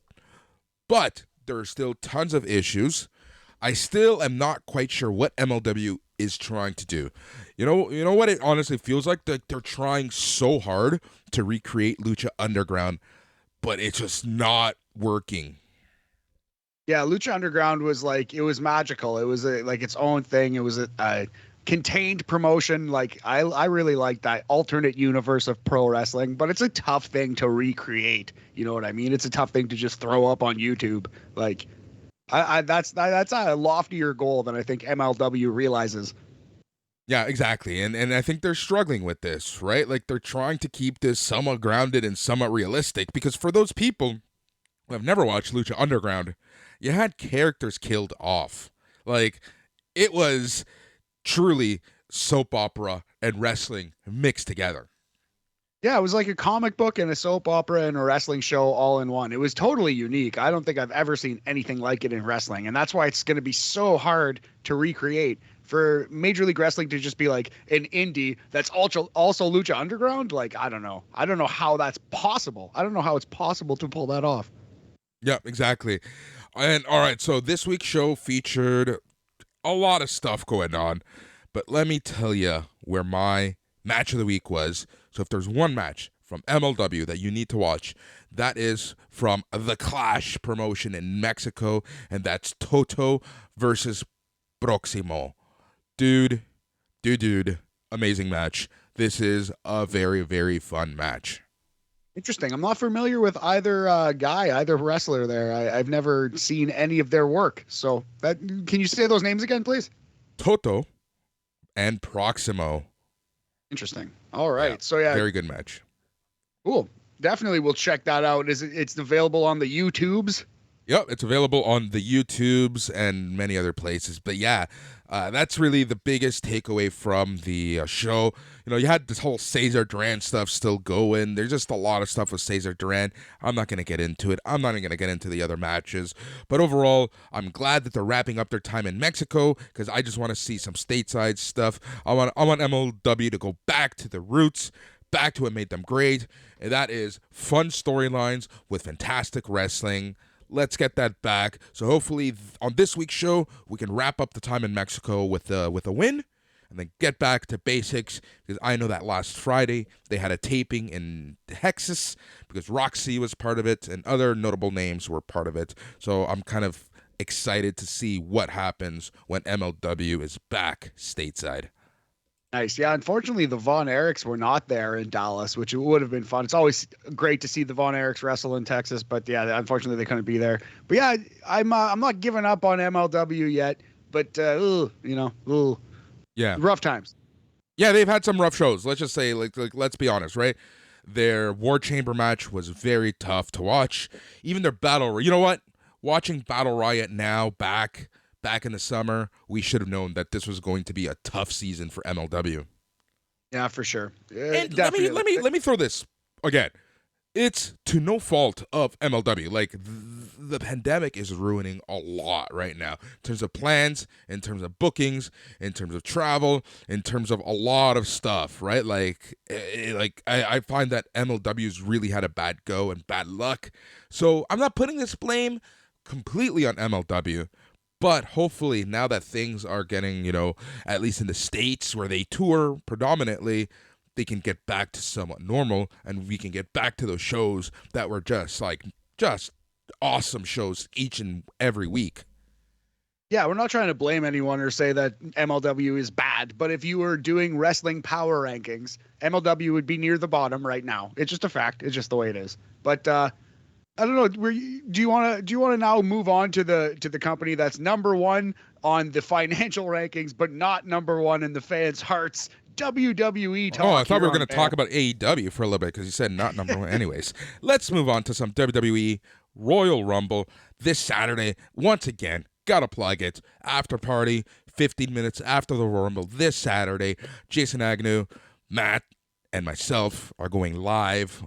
But there are still tons of issues. I still am not quite sure what MLW is trying to do. You know what it honestly feels like? They're trying so hard to recreate Lucha Underground, but it's just not working. Yeah, Lucha Underground was it was magical. It was its own thing. It was a contained promotion. I really like that alternate universe of pro wrestling, but it's a tough thing to recreate. You know what I mean? It's a tough thing to just throw up on YouTube. That's a loftier goal than I think MLW realizes. Yeah, exactly. And I think they're struggling with this, right? They're trying to keep this somewhat grounded and somewhat realistic, because for those people who have never watched Lucha Underground, you had characters killed off. It was truly soap opera and wrestling mixed together. Yeah, it was like a comic book and a soap opera and a wrestling show all in one. It was totally unique. I don't think I've ever seen anything like it in wrestling. And that's why it's going to be so hard to recreate. For Major League Wrestling to just be an indie that's also Lucha Underground, I don't know. I don't know how that's possible. I don't know how it's possible to pull that off. Yeah, exactly. And all right, so this week's show featured a lot of stuff going on. But let me tell you where my match of the week was. So if there's one match from MLW that you need to watch, that is from the Clash promotion in Mexico, and that's Toto versus Proximo. Dude, amazing match. This is a very, very fun match. Interesting. I'm not familiar with either either wrestler there. I've never seen any of their work. So can you say those names again, please? Toto and Proximo. Interesting. All right. Yeah, so yeah, very good match. Cool. Definitely we'll check that out. It's available on the YouTubes? Yep, it's available on the YouTubes and many other places. But yeah, that's really the biggest takeaway from the show. You had this whole Cesar Duran stuff still going. There's just a lot of stuff with Cesar Duran. I'm not going to get into it. I'm not even going to get into the other matches. But overall, I'm glad that they're wrapping up their time in Mexico, because I just want to see some stateside stuff. I want MLW to go back to the roots, back to what made them great. And that is fun storylines with fantastic wrestling. Let's get that back. So hopefully on this week's show, we can wrap up the time in Mexico with a win, and then get back to basics, because I know that last Friday they had a taping in Texas because Roxy was part of it and other notable names were part of it. So I'm kind of excited to see what happens when MLW is back stateside. Nice. Yeah, unfortunately, the Von Erichs were not there in Dallas, which would have been fun. It's always great to see the Von Erichs wrestle in Texas, but yeah, unfortunately, they couldn't be there. But yeah, I'm not giving up on MLW yet, but yeah, rough times. Yeah, they've had some rough shows. Let's just say, let's be honest, right? Their War Chamber match was very tough to watch. Even their Battle, you know what? Watching Battle Riot now back back in the summer, we should have known that this was going to be a tough season for MLW. Yeah, for sure. And Definitely. let me throw this again. It's to no fault of MLW. Like, the pandemic is ruining a lot right now in terms of plans, in terms of bookings, in terms of travel, in terms of a lot of stuff, right? I find that MLW's really had a bad go and bad luck. So I'm not putting this blame completely on MLW. But hopefully, now that things are getting, at least in the States where they tour predominantly, they can get back to somewhat normal, and we can get back to those shows that were just awesome shows each and every week. Yeah, we're not trying to blame anyone or say that MLW is bad, but if you were doing wrestling power rankings, MLW would be near the bottom right now. It's just a fact. It's just the way it is. But I don't know. Do you want to now move on to the company that's number one on the financial rankings, but not number one in the fans' hearts? WWE talk. Oh, I thought we were going to talk about AEW for a little bit because you said not number one. Anyways, let's move on to some WWE Royal Rumble this Saturday. Once again, gotta plug it. After party, 15 minutes after the Royal Rumble this Saturday. Jason Agnew, Matt, and myself are going live.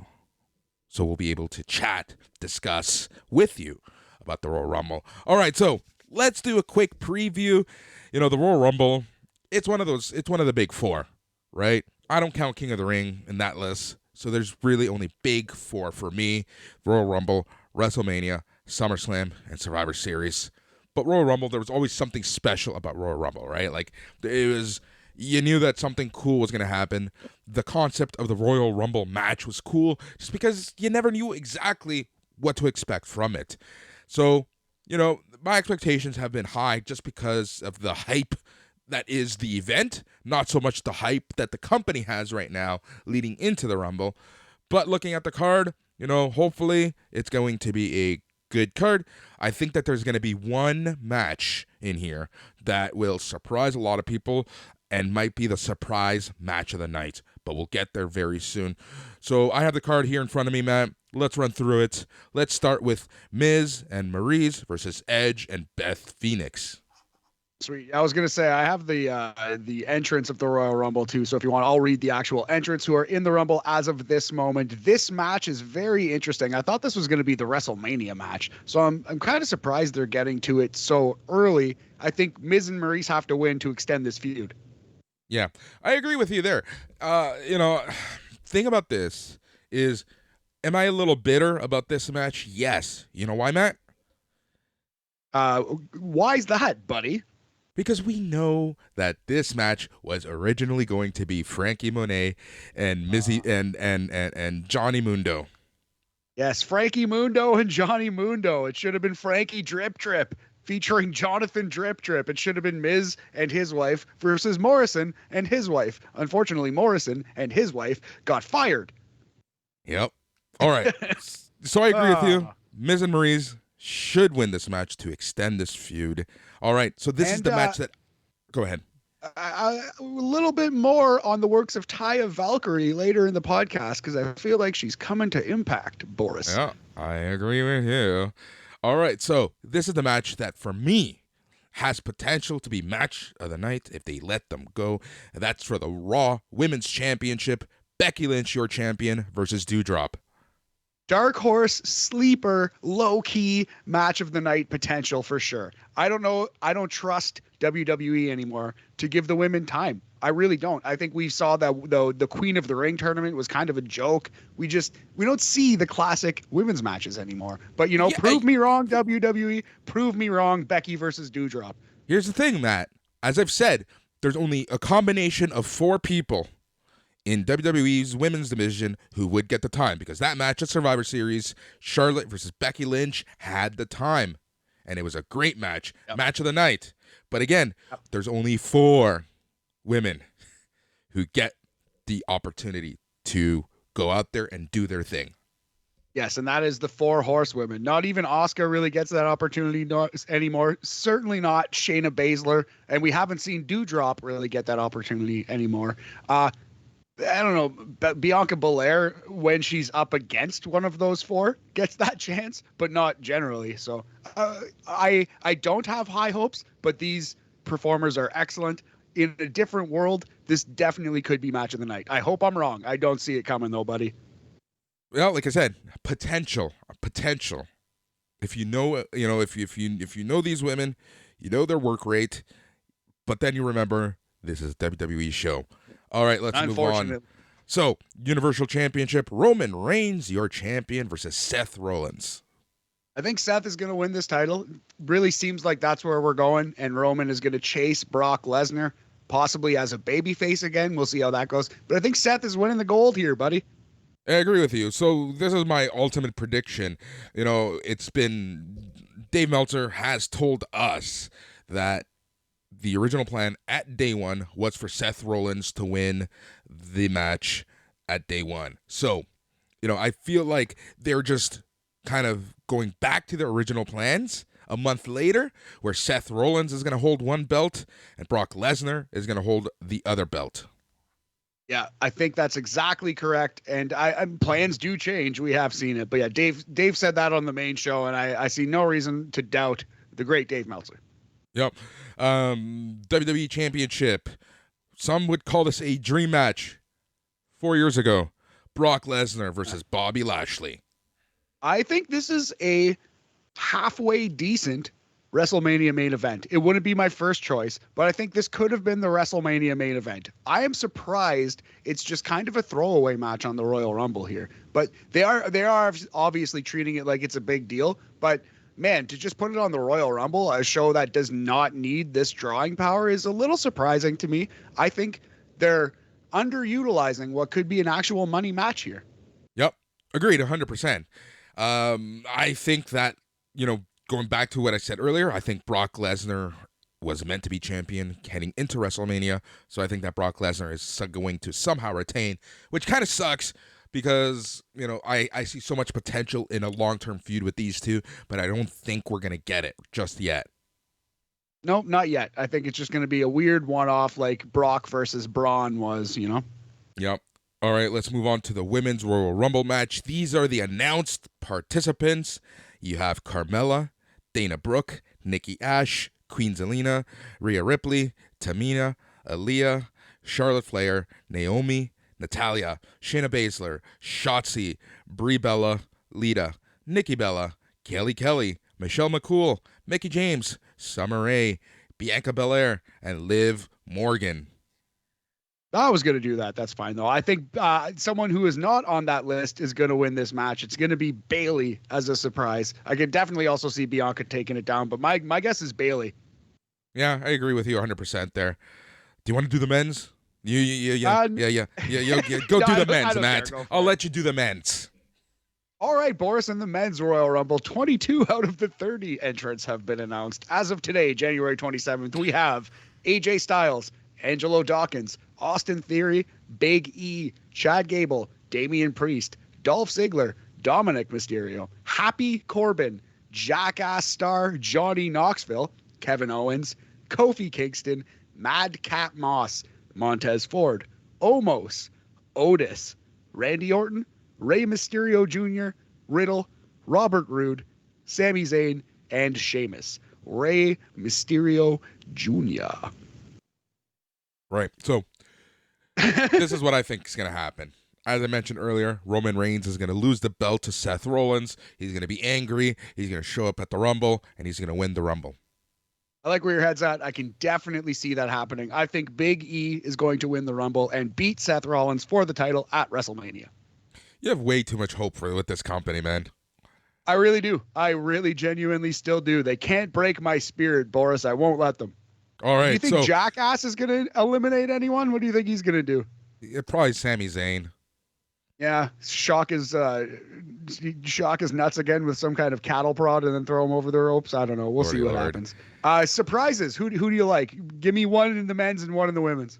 So we'll be able to chat, discuss with you about the Royal Rumble. All right, so let's do a quick preview. The Royal Rumble, it's one of the big four, right? I don't count King of the Ring in that list. So there's really only big four for me: Royal Rumble, WrestleMania, SummerSlam, and Survivor Series. But Royal Rumble, there was always something special about Royal Rumble, right? Like, you knew that something cool was going to happen. The concept of the Royal Rumble match was cool just because you never knew exactly what to expect from it. So, my expectations have been high just because of the hype that is the event, not so much the hype that the company has right now leading into the Rumble. But looking at the card, hopefully it's going to be a good card. I think that there's going to be one match in here that will surprise a lot of people and might be the surprise match of the night, but we'll get there very soon. So I have the card here in front of me, Matt. Let's run through it. Let's start with Miz and Maryse versus Edge and Beth Phoenix. Sweet. I was going to say, I have the entrance of the Royal Rumble too. So if you want, I'll read the actual entrants who are in the Rumble as of this moment. This match is very interesting. I thought this was going to be the WrestleMania match. So I'm kind of surprised they're getting to it so early. I think Miz and Maryse have to win to extend this feud. Yeah, I agree with you there. Thing about this is, am I a little bitter about this match? Yes. You know why, Matt? Why's that, buddy? Because we know that this match was originally going to be Frankie Monet and Mizzy and Johnny Mundo. Yes, Frankie Mundo and Johnny Mundo. It should have been Frankie Drip Drip featuring Jonathan Drip Drip. It should have been Miz and his wife versus Morrison and his wife. Unfortunately, Morrison and his wife got fired. Yep. All right. So I agree with you. Miz and Maryse should win this match to extend this feud. All right. So this is the match that... Go ahead. A little bit more on the works of Taya Valkyrie later in the podcast because I feel like she's coming to Impact, Boris. Yeah, I agree with you. All right, so this is the match that, for me, has potential to be match of the night if they let them go. And that's for the Raw Women's Championship. Becky Lynch, your champion, versus Doudrop. Dark horse, sleeper, low-key match of the night potential for sure. I don't know. I don't trust WWE anymore to give the women time. I really don't. I think we saw that the Queen of the Ring tournament was kind of a joke. We don't see the classic women's matches anymore. But, prove me wrong, WWE. Prove me wrong, Becky versus Doudrop. Here's the thing, Matt. As I've said, there's only a combination of 4 people in WWE's women's division who would get the time, because that match at Survivor Series, Charlotte versus Becky Lynch, had the time. And it was a great match. Yep. Match of the night. But again, there's only 4 women who get the opportunity to go out there and do their thing. Yes, and that is the 4 horsewomen. Not even Asuka really gets that opportunity anymore. Certainly not Shayna Baszler, and we haven't seen Doudrop really get that opportunity anymore. I don't know, Bianca Belair, when she's up against one of those four, gets that chance, but not generally. So I don't have high hopes, but these performers are excellent. In a different world, this definitely could be match of the night. I hope I'm wrong. I don't see it coming though, buddy. Well, like I said, potential. If you know, if you know these women, you know their work rate, but then you remember this is a WWE show. All right, let's move on. So, Universal Championship, Roman Reigns, your champion, versus Seth Rollins. I think Seth is going to win this title. Really seems like that's where we're going, and Roman is going to chase Brock Lesnar, possibly as a babyface again. We'll see how that goes. But I think Seth is winning the gold here, buddy. I agree with you. So this is my ultimate prediction. You know, it's been Dave Meltzer has told us that the original plan at day one was for Seth Rollins to win the match at day one. So, you know, I feel like they're just kind of going back to their original plans a month later, where Seth Rollins is going to hold one belt and Brock Lesnar is going to hold the other belt. Yeah, I think that's exactly correct. And plans do change. We have seen it. But yeah, Dave said that on the main show, and I see no reason to doubt the great Dave Meltzer. Yep. WWE Championship. Some would call this a dream match. 4 years ago, Brock Lesnar versus Bobby Lashley. I think this is a halfway decent WrestleMania main event. It wouldn't be my first choice, but I think this could have been the WrestleMania main event. I am surprised it's just kind of a throwaway match on the Royal Rumble here. But they are obviously treating it like it's a big deal. But man, to just put it on the Royal Rumble, a show that does not need this drawing power, is a little surprising to me. I think they're underutilizing what could be an actual money match here. Yep. Agreed, 100%. I think that, you know, going back to what I said earlier, I think Brock Lesnar was meant to be champion heading into WrestleMania. So I think that Brock Lesnar is going to somehow retain, which kind of sucks because, you know, I see so much potential in a long-term feud with these two, but I don't think we're going to get it just yet. Nope, not yet. I think it's just going to be a weird one-off like Brock versus Braun was, you know? Yep. All right, let's move on to the Women's Royal Rumble match. These are the announced participants. You have Carmella, Dana Brooke, Nikki Ash, Queen Zelina, Rhea Ripley, Tamina, Aaliyah, Charlotte Flair, Naomi, Natalya, Shayna Baszler, Shotzi, Brie Bella, Lita, Nikki Bella, Kelly Kelly, Michelle McCool, Mickie James, Summer Rae, Bianca Belair, and Liv Morgan. I was going to do that. That's fine, though. I think someone who is not on that list is going to win this match. It's going to be Bayley as a surprise. I could definitely also see Bianca taking it down, but my guess is Bayley. Yeah, I agree with you 100% there. Do you want to do the men's? Yeah. Go do the men's, Matt. I'll let you do the men's. All right, Boris, and the men's Royal Rumble, 22 out of the 30 entrants have been announced. As of today, January 27th, we have AJ Styles, Angelo Dawkins, Austin Theory, Big E, Chad Gable, Damian Priest, Dolph Ziggler, Dominic Mysterio, Happy Corbin, Jackass star Johnny Knoxville, Kevin Owens, Kofi Kingston, Madcap Moss, Montez Ford, Omos, Otis, Randy Orton, Rey Mysterio Jr., Riddle, Robert Roode, Sami Zayn, and Sheamus. Rey Mysterio Jr. Right. So this is what I think is going to happen. As I mentioned earlier, Roman Reigns is going to lose the belt to Seth Rollins. He's going to be angry. He's going to show up at the Rumble, and he's going to win the Rumble. I like where your head's at. I can definitely see that happening. I think Big E is going to win the Rumble and beat Seth Rollins for the title at WrestleMania. You have way too much hope with this company, man. I really do. I really genuinely still do. They can't break my spirit, Boris. I won't let them. All right. Do you think Jackass is going to eliminate anyone? What do you think he's going to do? Probably Sami Zayn. Yeah, shock his nuts again with some kind of cattle prod and then throw him over the ropes. I don't know. We'll see what happens. Surprises. Who do you like? Give me one in the men's and one in the women's.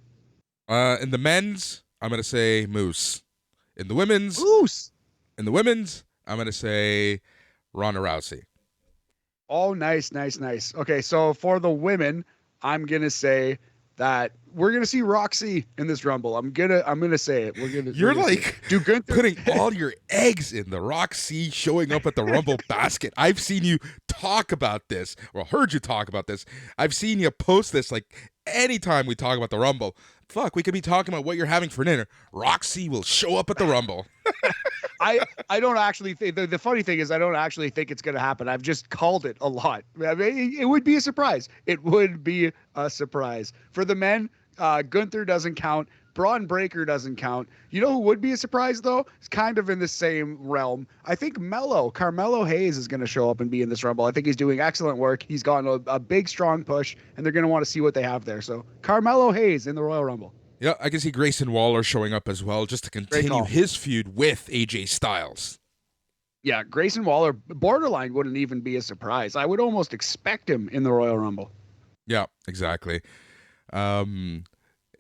In the men's, I'm going to say Moose. In the women's, Moose. In the women's, I'm going to say Ronda Rousey. Oh, nice. Okay, so for the women, I'm going to say that we're gonna see Roxy in this Rumble. I'm gonna say it. You're like putting Gunther all your eggs in the Roxy showing up at the Rumble basket. I've seen you talk about this, or heard you talk about this. I've seen you post this like anytime we talk about the Rumble. Fuck, we could be talking about what you're having for dinner. Roxy will show up at the Rumble. I don't actually think the funny thing is I don't actually think it's going to happen. I've just called it a lot. I mean, it would be a surprise. It would be a surprise for the men. Gunther doesn't count. Braun Breaker doesn't count. You know who would be a surprise though? It's kind of in the same realm. I think Carmelo Hayes is going to show up and be in this Rumble. I think he's doing excellent work. He's gotten a big strong push, and they're going to want to see what they have there. So Carmelo Hayes in the Royal Rumble. Yeah, I can see Grayson Waller showing up as well, just to continue his feud with AJ Styles. Yeah, Grayson Waller, borderline wouldn't even be a surprise. I would almost expect him in the Royal Rumble. Yeah, exactly.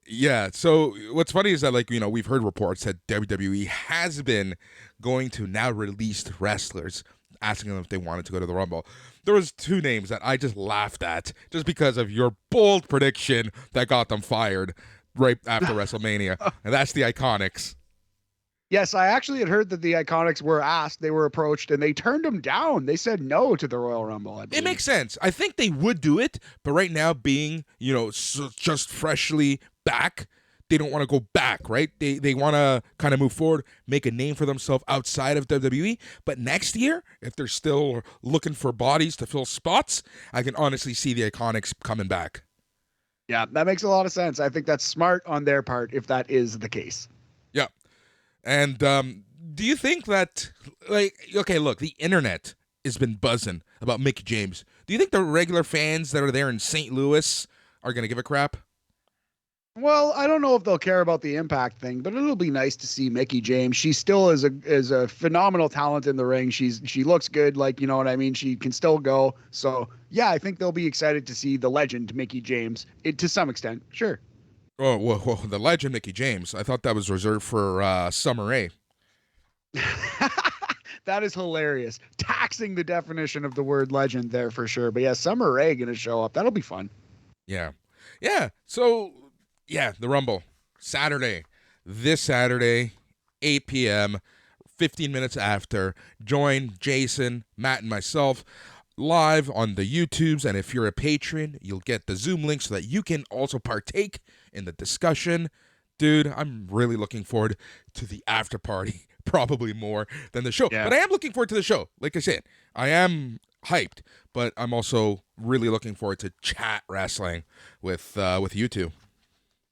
Yeah, so what's funny is that, like, you know, we've heard reports that WWE has been going to now released wrestlers, asking them if they wanted to go to the Rumble. There was two names that I just laughed at just because of your bold prediction that got them fired right after WrestleMania, and that's the Iconics. Yes, I actually had heard that the Iconics were asked, they were approached, and they turned them down. They said no to the Royal Rumble. It makes sense. I think they would do it, but right now, being, you know, just freshly back, they don't want to go back, right? They want to kind of move forward, make a name for themselves outside of WWE. But next year, if they're still looking for bodies to fill spots, I can honestly see the Iconics coming back. Yeah, that makes a lot of sense. I think that's smart on their part if that is the case. Yeah. And do you think that, like, okay, look, the internet has been buzzing about Mickie James. Do you think the regular fans that are there in St. Louis are going to give a crap? Well, I don't know if they'll care about the Impact thing, but it'll be nice to see Mickie James. She still is a phenomenal talent in the ring. She looks good, like, you know what I mean? She can still go. So, yeah, I think they'll be excited to see the legend Mickie James to some extent. Sure. Oh, well, the legend Mickie James. I thought that was reserved for Summer Rae. That is hilarious. Taxing the definition of the word legend there for sure. But yeah, Summer Rae going to show up. That'll be fun. Yeah. Yeah. So, yeah, the Rumble. This Saturday, 8 p.m., 15 minutes after. Join Jason, Matt, and myself live on the YouTubes. And if you're a patron, you'll get the Zoom link so that you can also partake in the discussion. Dude, I'm really looking forward to the after party, probably more than the show. Yeah. But I am looking forward to the show. Like I said, I am hyped, but I'm also really looking forward to chat wrestling with you two.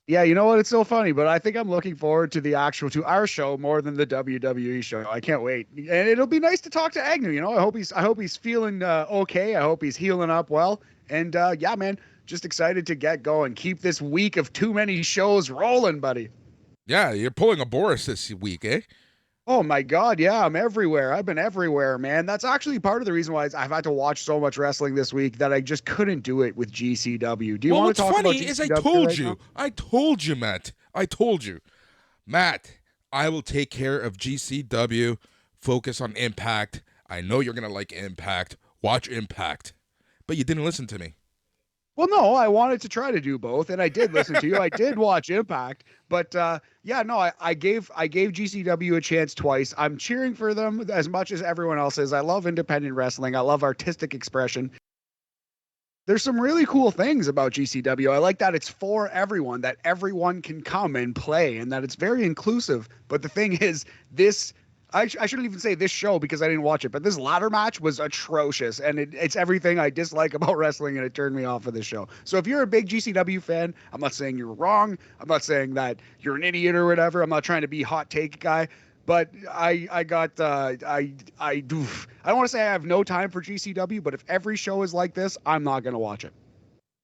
Yeah, you know what? It's so funny, but I think I'm looking forward to our show more than the WWE show. I can't wait, and it'll be nice to talk to Agnew. You know, I hope he's feeling okay. I hope he's healing up well, and yeah, man, just excited to get going. Keep this week of too many shows rolling, buddy. Yeah, you're pulling a Boris this week, eh? Oh my God, yeah, I'm everywhere. I've been everywhere, man. That's actually part of the reason why I've had to watch so much wrestling this week that I just couldn't do it with GCW. Do you want to talk about GCW? What's funny is I told you, Matt. I told you. Matt, I will take care of GCW. Focus on Impact. I know you're going to like Impact. Watch Impact. But you didn't listen to me. Well, no, I wanted to try to do both, and I did listen to you. I did watch Impact, but yeah, no, I gave GCW a chance twice. I'm cheering for them as much as everyone else is. I love independent wrestling. I love artistic expression. There's some really cool things about GCW. I like that it's for everyone, that everyone can come and play, and that it's very inclusive. But the thing is, I shouldn't even say this show because I didn't watch it, but this ladder match was atrocious, and it's everything I dislike about wrestling, and it turned me off of this show. So if you're a big GCW fan, I'm not saying you're wrong. I'm not saying that you're an idiot or whatever. I'm not trying to be hot take guy, but I don't want to say I have no time for GCW, but if every show is like this, I'm not going to watch it.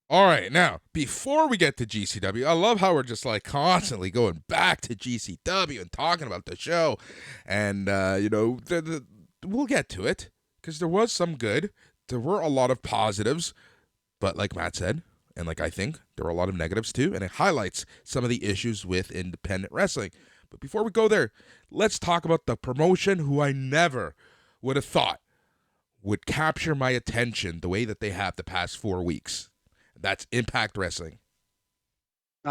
All right, now, before we get to GCW, I love how we're just like constantly going back to GCW and talking about the show. And, you know, we'll get to it because there was some good. There were a lot of positives. But like Matt said, and like I think, there were a lot of negatives too. And it highlights some of the issues with independent wrestling. But before we go there, let's talk about the promotion who I never would have thought would capture my attention the way that they have the past 4 weeks. That's Impact Wrestling.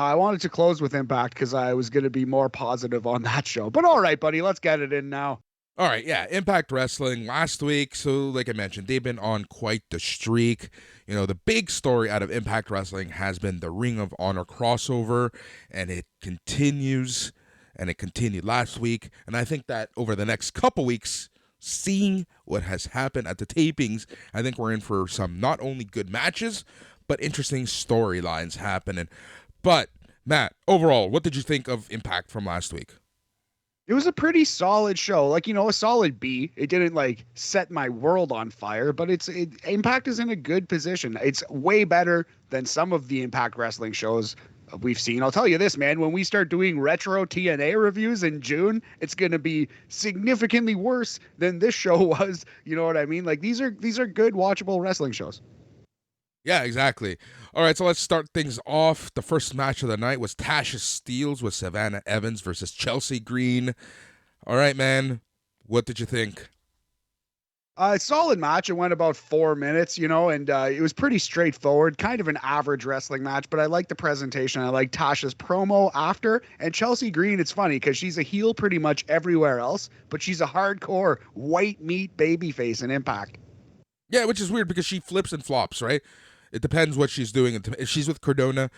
I wanted to close with Impact because I was going to be more positive on that show. But all right, buddy, let's get it in now. All right, yeah, Impact Wrestling last week. So, like I mentioned, they've been on quite the streak. You know, the big story out of Impact Wrestling has been the Ring of Honor crossover, and it continues, and it continued last week. And I think that over the next couple weeks, seeing what has happened at the tapings, I think we're in for some not only good matches, but interesting storylines happening. But, Matt, overall, what did you think of Impact from last week? It was a pretty solid show, like, a solid B. It didn't like set my world on fire, but Impact is in a good position. It's way better than some of the Impact Wrestling shows we've seen. I'll tell you this, man, when we start doing retro TNA reviews in June, it's going to be significantly worse than this show was. You know what I mean? Like these are good watchable wrestling shows. Yeah, exactly. All right, so let's start things off. The first match of the night was Tasha Steelz with Savannah Evans versus Chelsea Green. All right, man, what did you think? Solid match. It went about 4 minutes, and it was pretty straightforward, kind of an average wrestling match, but I like the presentation. I like Tasha's promo after. And Chelsea Green, it's funny because she's a heel pretty much everywhere else, but she's a hardcore white meat babyface in Impact. Yeah, which is weird because she flips and flops, right? It depends what she's doing. If she's with Cardona,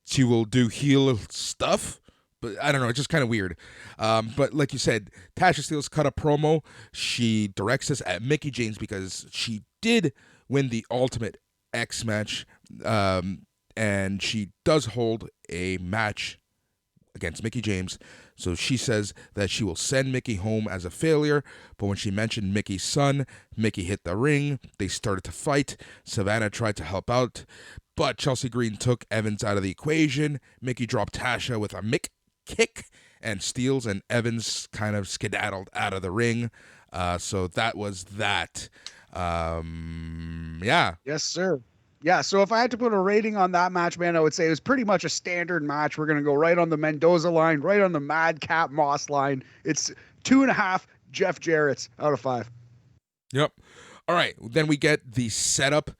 she will do heel stuff. But I don't know, it's just kind of weird. But like you said, Tasha Steelz cut a promo. She directs us at Mickie James because she did win the Ultimate X match. And she does hold a match against Mickie James. So she says that she will send Mickie home as a failure, but when she mentioned Mickey's son, Mickie hit the ring. They started to fight. Savannah tried to help out, but Chelsea Green took Evans out of the equation. Mickie dropped Tasha with a Mick kick, and Steelz and Evans kind of skedaddled out of the ring. So that was that. Yeah. Yes, sir. Yeah, so if I had to put a rating on that match, man, I would say it was pretty much a standard match. We're going to go right on the Mendoza line, right on the Madcap Moss line. It's 2.5 Jeff Jarrett's out of 5. Yep. All right, then we get the setup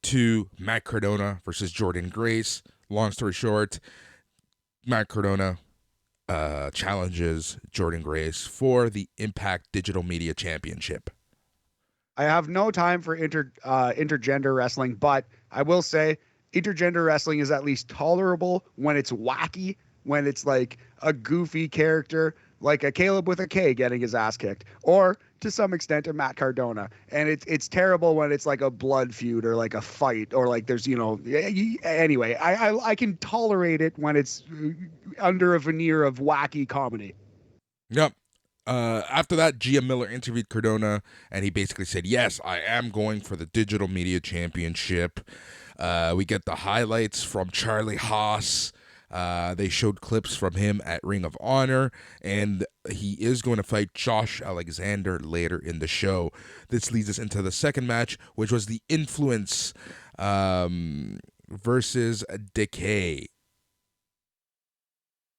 to Matt Cardona versus Jordan Grace. Long story short, Matt Cardona challenges Jordan Grace for the Impact Digital Media Championship. I have no time for intergender wrestling, but I will say intergender wrestling is at least tolerable when it's wacky, when it's like a goofy character, like a Caleb with a K getting his ass kicked, or to some extent a Matt Cardona. And it's terrible when it's like a blood feud or like a fight or like there's, anyway, I can tolerate it when it's under a veneer of wacky comedy. Yep. After that, Gia Miller interviewed Cardona, and he basically said, yes, I am going for the Digital Media Championship. We get the highlights from Charlie Haas. They showed clips from him at Ring of Honor, and he is going to fight Josh Alexander later in the show. This leads us into the second match, which was the Influence versus Decay.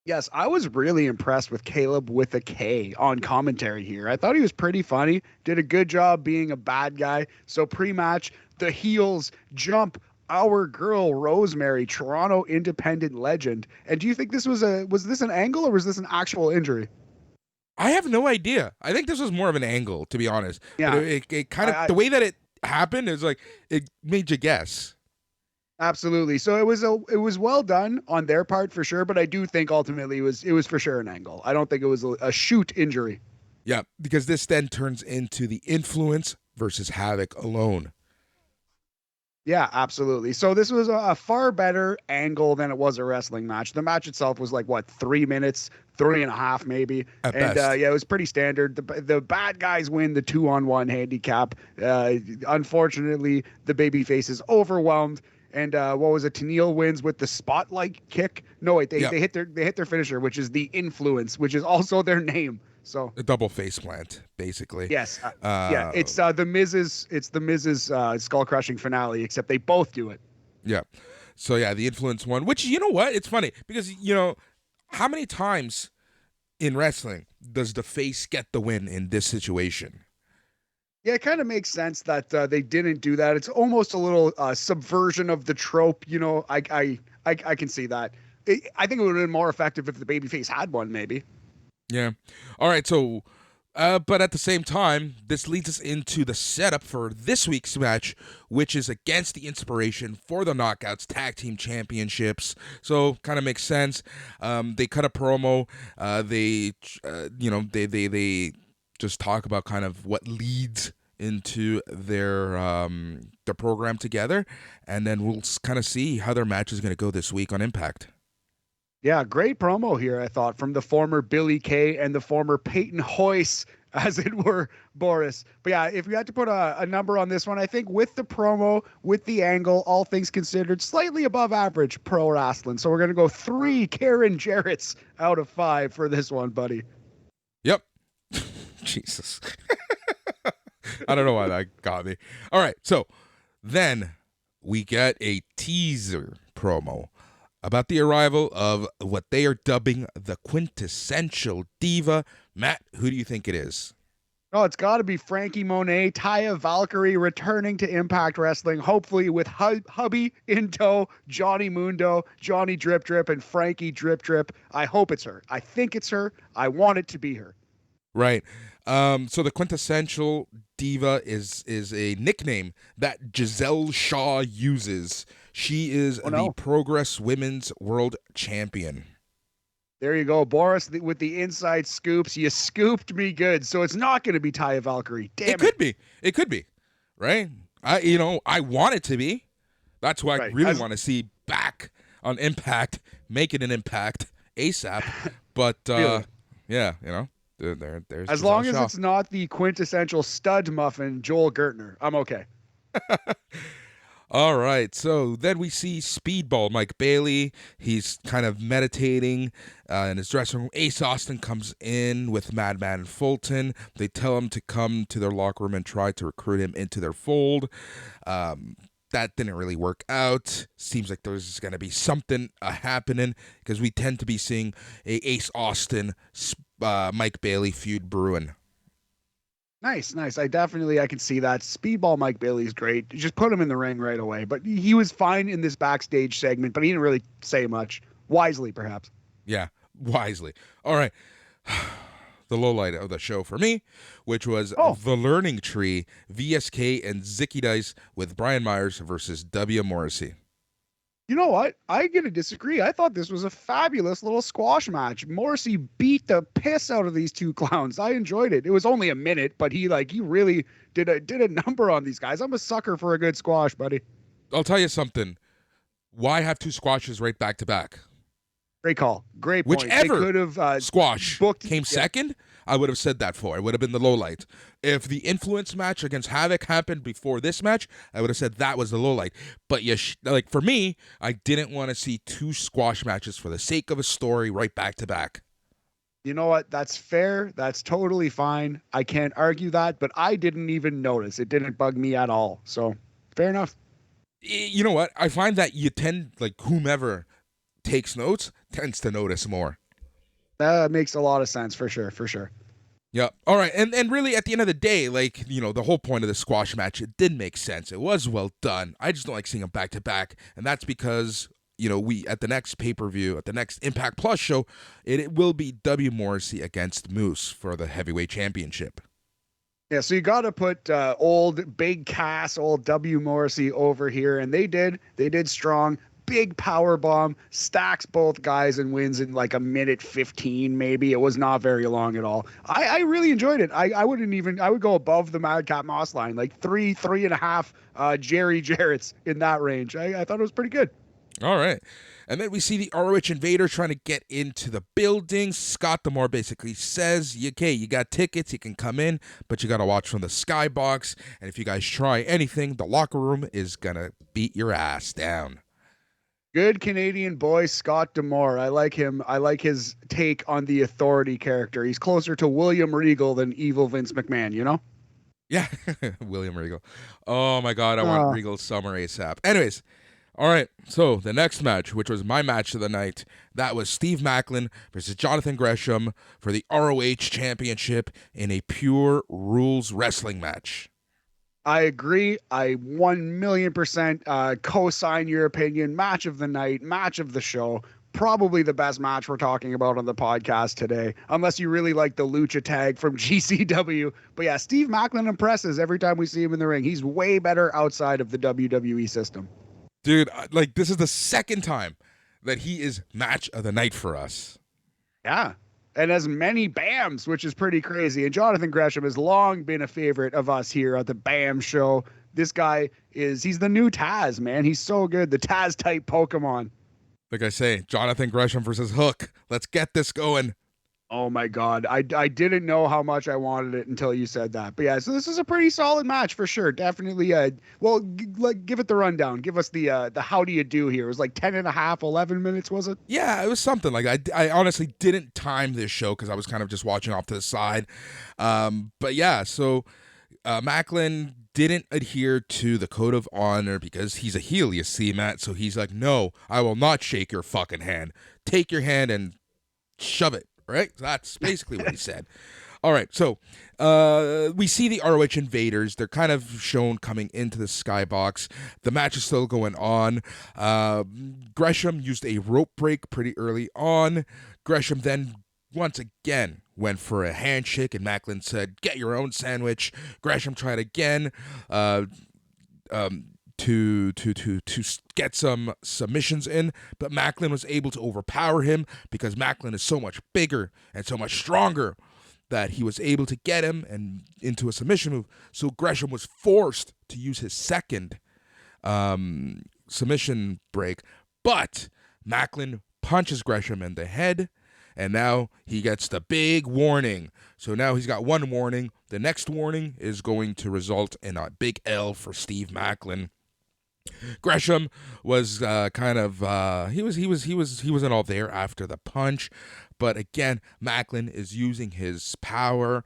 Yes, I was really impressed with Caleb with a K on commentary here. I thought he was pretty funny, did a good job being a bad guy. So pre-match, the heels jump our girl Rosemary, Toronto independent legend. And do you think this was this an angle or was this an actual injury? I have no idea. I think this was more of an angle, to be honest. Yeah. But it kind of, the way that it happened is like, it made you guess. Absolutely. So it was well done on their part for sure, but I do think ultimately it was for sure an angle. I don't think it was a shoot injury. Yeah, because this then turns into the Influence versus Havoc alone. Yeah, absolutely. So this was a far better angle than it was a wrestling match. The match itself was like, what, 3 minutes, 3.5 maybe. At and best. Yeah, it was pretty standard. The bad guys win the 2-on-1 handicap. Unfortunately, the babyface is overwhelmed. And what was it? Tennille wins with the spotlight kick. No, wait, they hit their finisher, which is the Influence, which is also their name. So a double face plant, basically. Yes, yeah, it's the Miz's skull crushing finale, except they both do it. Yeah, so yeah, the Influence won. Which, you know what? It's funny because how many times in wrestling does the face get the win in this situation? Yeah, it kind of makes sense that they didn't do that. It's almost a little subversion of the trope. I can see that. I think it would have been more effective if the babyface had one, maybe. Yeah. All right. So, but at the same time, this leads us into the setup for this week's match, which is against the Inspiration for the Knockouts Tag Team Championships. So, kind of makes sense. They cut a promo. They just talk about kind of what leads into their program together, and then we'll kind of see how their match is going to go this week on Impact. Yeah, great promo here, I thought, from the former Billy Kay and the former Peyton Hoyce, as it were, Boris. But yeah, if you had to put a number on this one, I think with the promo, with the angle, all things considered, slightly above average pro wrestling. So we're going to go 3 Karen Jarretts out of 5 for this one, buddy. Yep. Jesus. I don't know why that got me. All right, so then we get a teaser promo about the arrival of what they are dubbing the quintessential diva. Matt, who do you think it is? Oh, it's got to be Frankie Monet, Taya Valkyrie returning to Impact Wrestling, hopefully with hubby in tow, Johnny Mundo, Johnny Drip Drip, and Frankie Drip Drip. I hope it's her. I think it's her. I want it to be her. Right. So the quintessential diva is a nickname that Giselle Shaw uses. She is the Progress Women's World Champion. There you go, Boris, with the inside scoops. You scooped me good. So it's not going to be Taya Valkyrie. Damn it. It could be. It could be. Right? I want it to be. That's why I really want to see back on Impact, make it an Impact ASAP. But yeah, there's as long as it's not the quintessential stud muffin Joel Gertner, I'm okay. All right, so then we see Speedball Mike Bailey. He's kind of meditating in his dressing room. Ace Austin comes in with Madman and Fulton. They tell him to come to their locker room and try to recruit him into their fold. That didn't really work out. Seems like there's going to be something happening because we tend to be seeing a Ace Austin, Mike Bailey feud brewing. Nice. I can see that. Speedball Mike Bailey's great. Just put him in the ring right away. But he was fine in this backstage segment, but he didn't really say much. Wisely, perhaps. Yeah, wisely. All right. The lowlight of the show for me, which was The Learning Tree, VSK and Zicky Dice with Brian Myers versus W. Morrissey. You know what? I'm going to disagree. I thought this was a fabulous little squash match. Morrissey beat the piss out of these two clowns. I enjoyed it. It was only a minute, but he really did a number on these guys. I'm a sucker for a good squash, buddy. I'll tell you something. Why have two squashes right back to back? Great call. Great point. Whichever could have squash came second, I would have said that for. It would have been the low light. If the influence match against Havoc happened before this match, I would have said that was the low light. But for me, I didn't want to see two squash matches for the sake of a story right back to back. You know what? That's fair. That's totally fine. I can't argue that, but I didn't even notice. It didn't bug me at all. So fair enough. You know what? I find that you tend, whomever takes notes tends to notice more. That makes a lot of sense for sure. Yeah. All right. And really at the end of the day, the whole point of the squash match, it did make sense. It was well done. I just don't like seeing them back to back. And that's because, we at the next pay-per-view, at the next Impact Plus show, it will be W. Morrissey against Moose for the heavyweight championship. Yeah, so you got to put old Big Cass, old W. Morrissey over here, and they did strong. Big power bomb, stacks both guys and wins in like a minute 15 maybe. It was not very long at all. I really enjoyed it. I would go above the Madcap Moss line, like 3.5 Jerry Jarrett's in that range. I thought it was pretty good. All right. And then we see the ROH Invader trying to get into the building. Scott D'Amore basically says, okay, you got tickets, you can come in, but you got to watch from the skybox. And if you guys try anything, the locker room is going to beat your ass down. Good Canadian boy, Scott D'Amore. I like him. I like his take on the authority character. He's closer to William Regal than evil Vince McMahon, you know? Yeah, William Regal. Oh, my God, I want Regal's summer ASAP. Anyways, all right, so the next match, which was my match of the night, that was Steve Macklin versus Jonathan Gresham for the ROH Championship in a pure rules wrestling match. I agree. I 1,000,000% co-sign your opinion. Match of the night, match of the show. probably the best match we're talking about on the podcast today, unless you really like the lucha tag from GCW. But yeah, Steve Macklin impresses every time we see him in the ring. He's way better outside of the WWE system. Dude, like, this is the second time that he is match of the night for us. Yeah. And as many BAMs, which is pretty crazy. And Jonathan Gresham has long been a favorite of us here at the BAM show. This guy he's the new Taz, man. He's so good. The Taz type Pokemon. Like I say, Jonathan Gresham versus Hook. Let's get this going. Oh my God. I didn't know how much I wanted it until you said that. But yeah, so this is a pretty solid match for sure. Definitely. Well, give it the rundown. Give us the how do you do here? It was like 10 and a half, 11 minutes, was it? Yeah, it was something. Like, I honestly didn't time this show because I was kind of just watching off to the side. But yeah, so Macklin didn't adhere to the code of honor because he's a heel, you see, Matt. So he's like, no, I will not shake your fucking hand. Take your hand and shove it. Right? That's basically what he said. All right, so we see the ROH invaders. They're kind of shown coming into the skybox. The match is still going on. Gresham used a rope break pretty early on. Gresham then once again went for a handshake, and Macklin said, "Get your own sandwich." Gresham tried again. To get some submissions in, but Macklin was able to overpower him because Macklin is so much bigger and so much stronger that he was able to get him and into a submission move. So Gresham was forced to use his second submission break, but Macklin punches Gresham in the head, and now he gets the big warning. So now he's got one warning. The next warning is going to result in a big L for Steve Macklin. Gresham was he wasn't all there after the punch, but again, Macklin is using his power.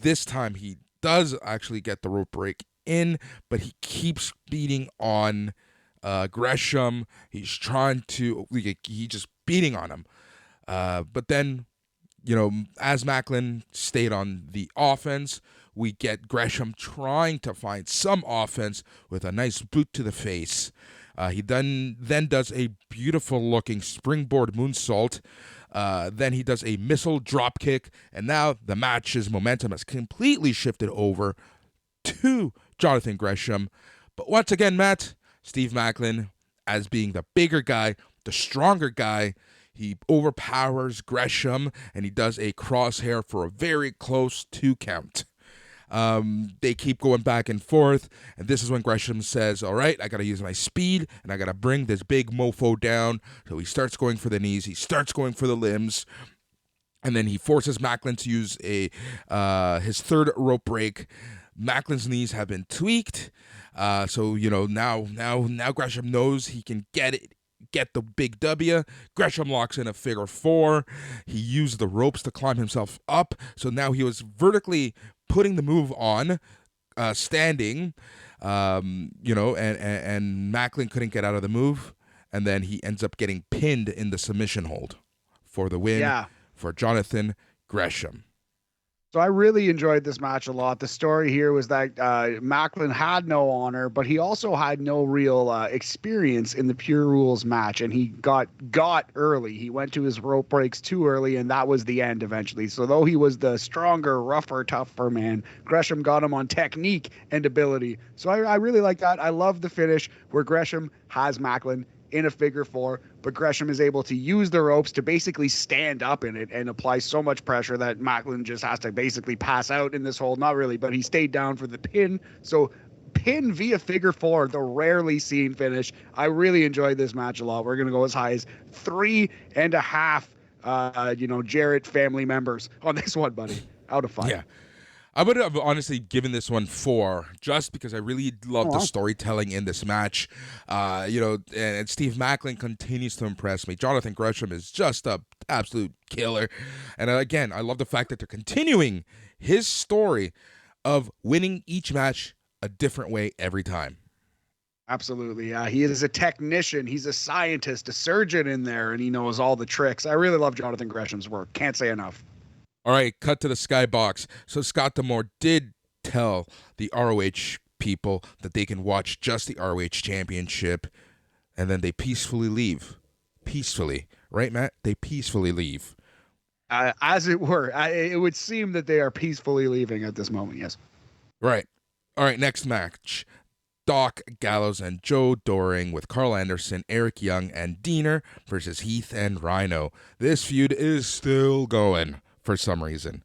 This time he does actually get the rope break in, but he keeps beating on Gresham. He's just beating on him. But then, as Macklin stayed on the offense, we get Gresham trying to find some offense with a nice boot to the face. He then does a beautiful-looking springboard moonsault. Then he does a missile drop kick, and now the match's momentum has completely shifted over to Jonathan Gresham. But once again, Matt, Steve Macklin, as being the bigger guy, the stronger guy, he overpowers Gresham, and he does a crosshair for a very close 2 count. They keep going back and forth, and this is when Gresham says, all right, I gotta use my speed, and I gotta bring this big mofo down. So he starts going for the knees, he starts going for the limbs, and then he forces Macklin to use his third rope break. Macklin's knees have been tweaked, so now Gresham knows he can get the big W. Gresham locks in a figure 4. He used the ropes to climb himself up, so now he was vertically putting the move on, standing, and Macklin couldn't get out of the move, and then he ends up getting pinned in the submission hold for the win for Jonathan Gresham. So I really enjoyed this match a lot. The story here was that Macklin had no honor, but he also had no real experience in the Pure Rules match, and he got early. He went to his rope breaks too early, and that was the end eventually. So though he was the stronger, rougher, tougher man, Gresham got him on technique and ability. So I really like that. I love the finish where Gresham has Macklin in a figure 4, but Gresham is able to use the ropes to basically stand up in it and apply so much pressure that Macklin just has to basically pass out in this hold. Not really, but he stayed down for the pin. So pin via figure 4, the rarely seen finish. I really enjoyed this match a lot. We're going to go as high as 3.5, Jarrett family members on this one, buddy. Out of 5. Yeah. I would have honestly given this one 4 just because I really love the storytelling in this match. And Steve Macklin continues to impress me. Jonathan Gresham is just a absolute killer. And again, I love the fact that they're continuing his story of winning each match a different way every time. Absolutely. He is a technician. He's a scientist, a surgeon in there, and he knows all the tricks. I really love Jonathan Gresham's work. Can't say enough. All right, cut to the skybox. So Scott D'Amore did tell the ROH people that they can watch just the ROH Championship, and then they peacefully leave. peacefully, right, Matt? They peacefully leave. As it were, it would seem that they are peacefully leaving at this moment. Yes. Right. All right, next match. Doc Gallows and Joe Doring with Carl Anderson, Eric Young, and Diener versus Heath and Rhino. This feud is still going for some reason.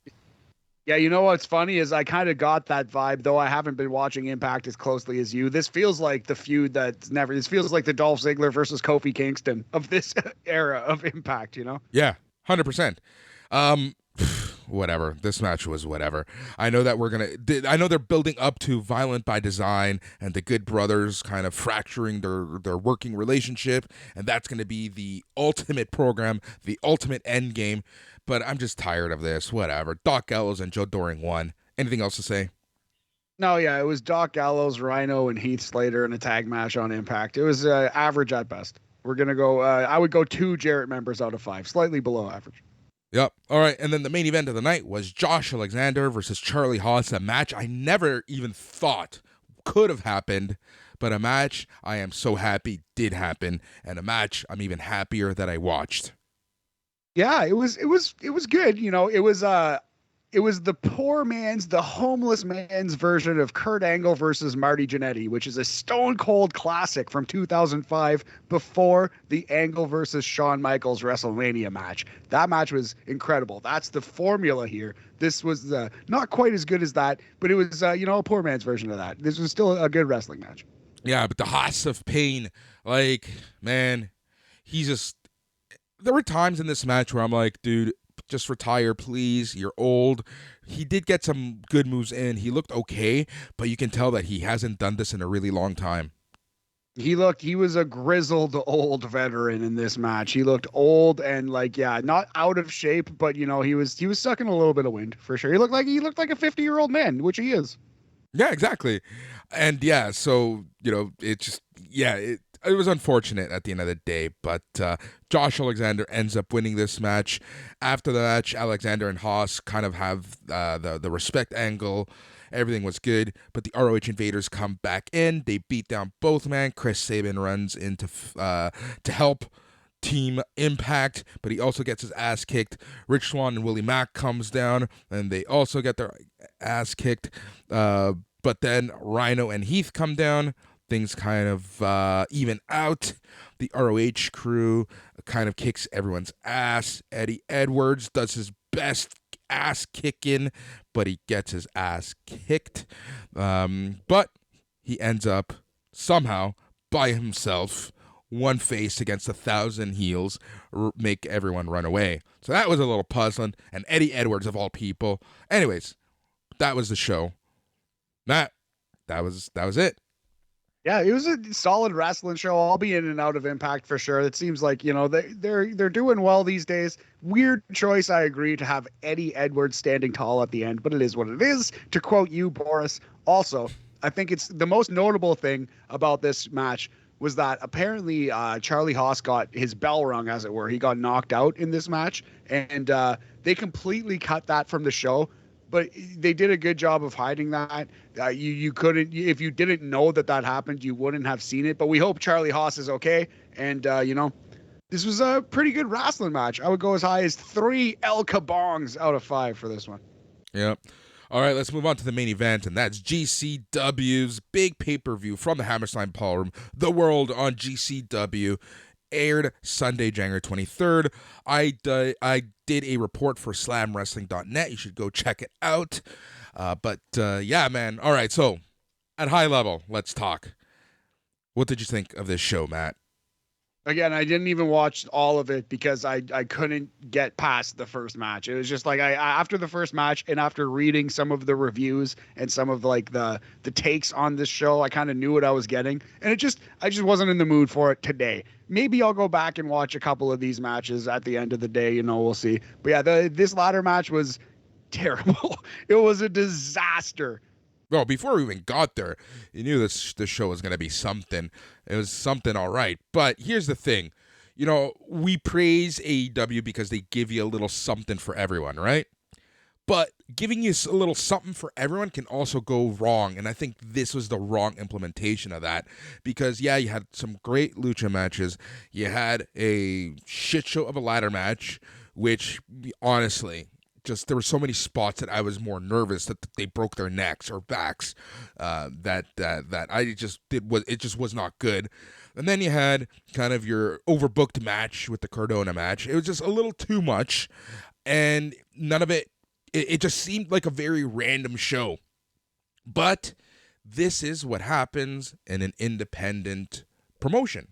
Yeah, you know what's funny is I kind of got that vibe, though I haven't been watching Impact as closely as you. This feels like the feud this feels like the Dolph Ziggler versus Kofi Kingston of this era of Impact, you know? Yeah, 100%. Whatever. This match was whatever. I know that I know they're building up to Violent by Design and the Good Brothers kind of fracturing their working relationship, and that's going to be the ultimate program, the ultimate end game, but I'm just tired of this. Whatever. Doc Gallows and Joe Doring won. Anything else to say? No, yeah, it was Doc Gallows, Rhino, and Heath Slater in a tag match on Impact. It was average at best. We're going to go, I would go 2 Jarrett members out of 5, slightly below average. Yep. All right. And then the main event of the night was Josh Alexander versus Charlie Haas, a match I never even thought could have happened, but a match I am so happy did happen, and a match I'm even happier that I watched. Yeah, it was good. You know, it was the poor man's, the homeless man's version of Kurt Angle versus Marty Jannetty, which is a stone cold classic from 2005 before the Angle versus Shawn Michaels WrestleMania match. That match was incredible. That's the formula here. This was not quite as good as that, but it was, a poor man's version of that. This was still a good wrestling match. Yeah, but the Haas of Pain, like, man, there were times in this match where I'm like, dude, just retire, please. You're old. He did get some good moves in. He looked okay, but you can tell that he hasn't done this in a really long time. He was a grizzled old veteran in this match. He looked old and not out of shape, but he was sucking a little bit of wind for sure. He looked like a 50-year-old man, which he is. Yeah, exactly. And yeah, so, it was unfortunate at the end of the day, but Josh Alexander ends up winning this match. After the match, Alexander and Haas kind of have the respect angle. Everything was good, but the ROH Invaders come back in. They beat down both men. Chris Sabin runs in to help Team Impact, but he also gets his ass kicked. Rich Swann and Willie Mack comes down, and they also get their ass kicked. But then Rhino and Heath come down. Things kind of even out. The ROH crew kind of kicks everyone's ass. Eddie Edwards does his best ass kicking, but he gets his ass kicked. But he ends up somehow by himself, one face against 1,000 heels, make everyone run away. So that was a little puzzling. And Eddie Edwards, of all people. Anyways, that was the show. That was it. Yeah, it was a solid wrestling show. I'll be in and out of Impact for sure. It seems like, they're doing well these days. Weird choice, I agree, to have Eddie Edwards standing tall at the end, but it is what it is, to quote you, Boris. Also, I think it's the most notable thing about this match was that apparently Charlie Haas got his bell rung, as it were. He got knocked out in this match, and they completely cut that from the show. But they did a good job of hiding that. You couldn't, if you didn't know that happened, you wouldn't have seen it. But we hope Charlie Haas is okay. And, this was a pretty good wrestling match. I would go as high as 3 El Kabongs out of 5 for this one. Yep. All right, let's move on to the main event, and that's GCW's big pay-per-view from the Hammerstein Ballroom, The World on GCW. Aired Sunday, January 23rd. I did a report for slamwrestling.net. You should go check it out. Yeah, man. All right, so at high level, let's talk. What did you think of this show, Matt? Again, I didn't even watch all of it because I couldn't get past the first match. It was just like I after the first match and after reading some of the reviews and some of the takes on this show, I kind of knew what I was getting, and I just wasn't in the mood for it today. Maybe I'll go back and watch a couple of these matches at the end of the day. We'll see. But yeah, this ladder match was terrible. It was a disaster. Well, before we even got there, you knew this show was going to be something. It was something all right. But here's the thing. We praise AEW because they give you a little something for everyone, right? But giving you a little something for everyone can also go wrong. And I think this was the wrong implementation of that. Because, yeah, you had some great lucha matches. You had a shit show of a ladder match, which, honestly, just there were so many spots that I was more nervous that they broke their necks or backs. That I just it just was not good. And then you had kind of your overbooked match with the Cardona match. It was just a little too much, and none of it. It just seemed like a very random show. But this is what happens in an independent promotion.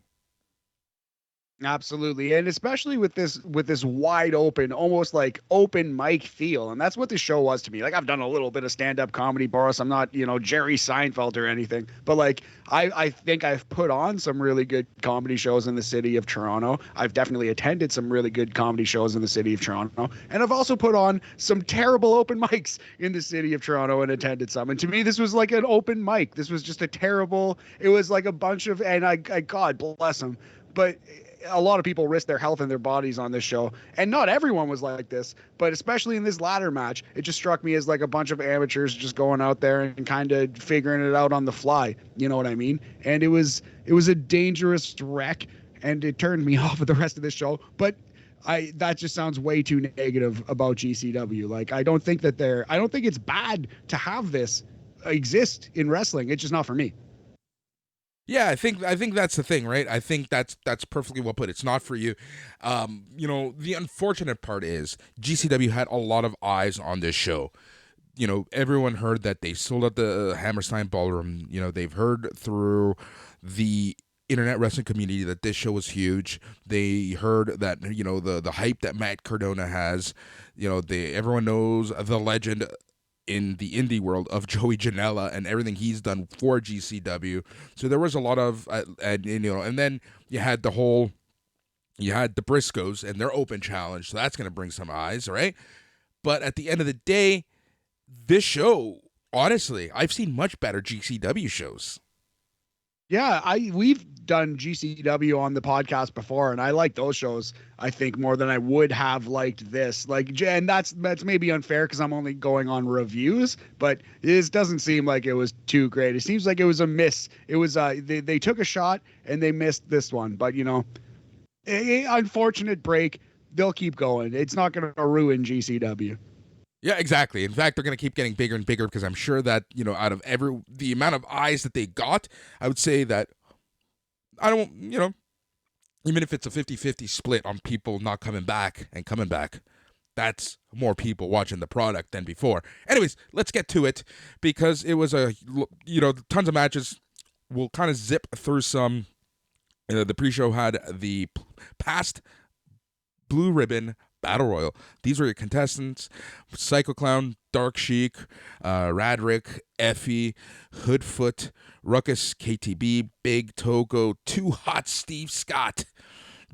Absolutely. And especially with this wide open, almost like open mic feel. And that's what this show was to me. Like, I've done a little bit of stand-up comedy, Boris. I'm not, Jerry Seinfeld or anything. But like I think I've put on some really good comedy shows in the city of Toronto. I've definitely attended some really good comedy shows in the city of Toronto. And I've also put on some terrible open mics in the city of Toronto and attended some. And to me, this was like an open mic. This was just it was like a bunch of, and I God bless them. But a lot of people risk their health and their bodies on this show, and not everyone was like this, but especially in this ladder match, it just struck me as like a bunch of amateurs just going out there and kind of figuring it out on the fly. You know what I mean? And it was a dangerous wreck, and it turned me off of the rest of the show. But that just sounds way too negative about GCW. Like, I don't think it's bad to have this exist in wrestling. It's just not for me. Yeah, I think that's the thing, right? I think that's perfectly well put. It's not for you. The unfortunate part is GCW had a lot of eyes on this show. Everyone heard that they sold out the Hammerstein Ballroom. They've heard through the internet wrestling community that this show was huge. They heard that, the hype that Matt Cardona has. Everyone knows the legend in the indie world of Joey Janela and everything he's done for GCW. So there was a lot of, and then you had the Briscoes and their open challenge. So that's going to bring some eyes, right? But at the end of the day, this show, honestly, I've seen much better GCW shows. Yeah, we've done GCW on the podcast before, and I like those shows, I think, more than I would have liked this. Like, and that's maybe unfair because I'm only going on reviews, but this doesn't seem like it was too great. It seems like it was a miss. It was they took a shot and they missed this one, but unfortunate break. They'll keep going. It's not going to ruin GCW. Yeah, exactly. In fact, they're going to keep getting bigger and bigger because I'm sure that, out of the amount of eyes that they got, I would say that even if it's a 50-50 split on people not coming back and coming back, that's more people watching the product than before. Anyways, let's get to it because it was tons of matches. We'll kind of zip through some. The pre-show had the Papst Blue Ribbon Battle Royal. These were your contestants: Psycho Clown, Dark Sheik, Radrick, Effie, Hoodfoot, Ruckus, KTB, Big Togo, Too Hot Steve Scott,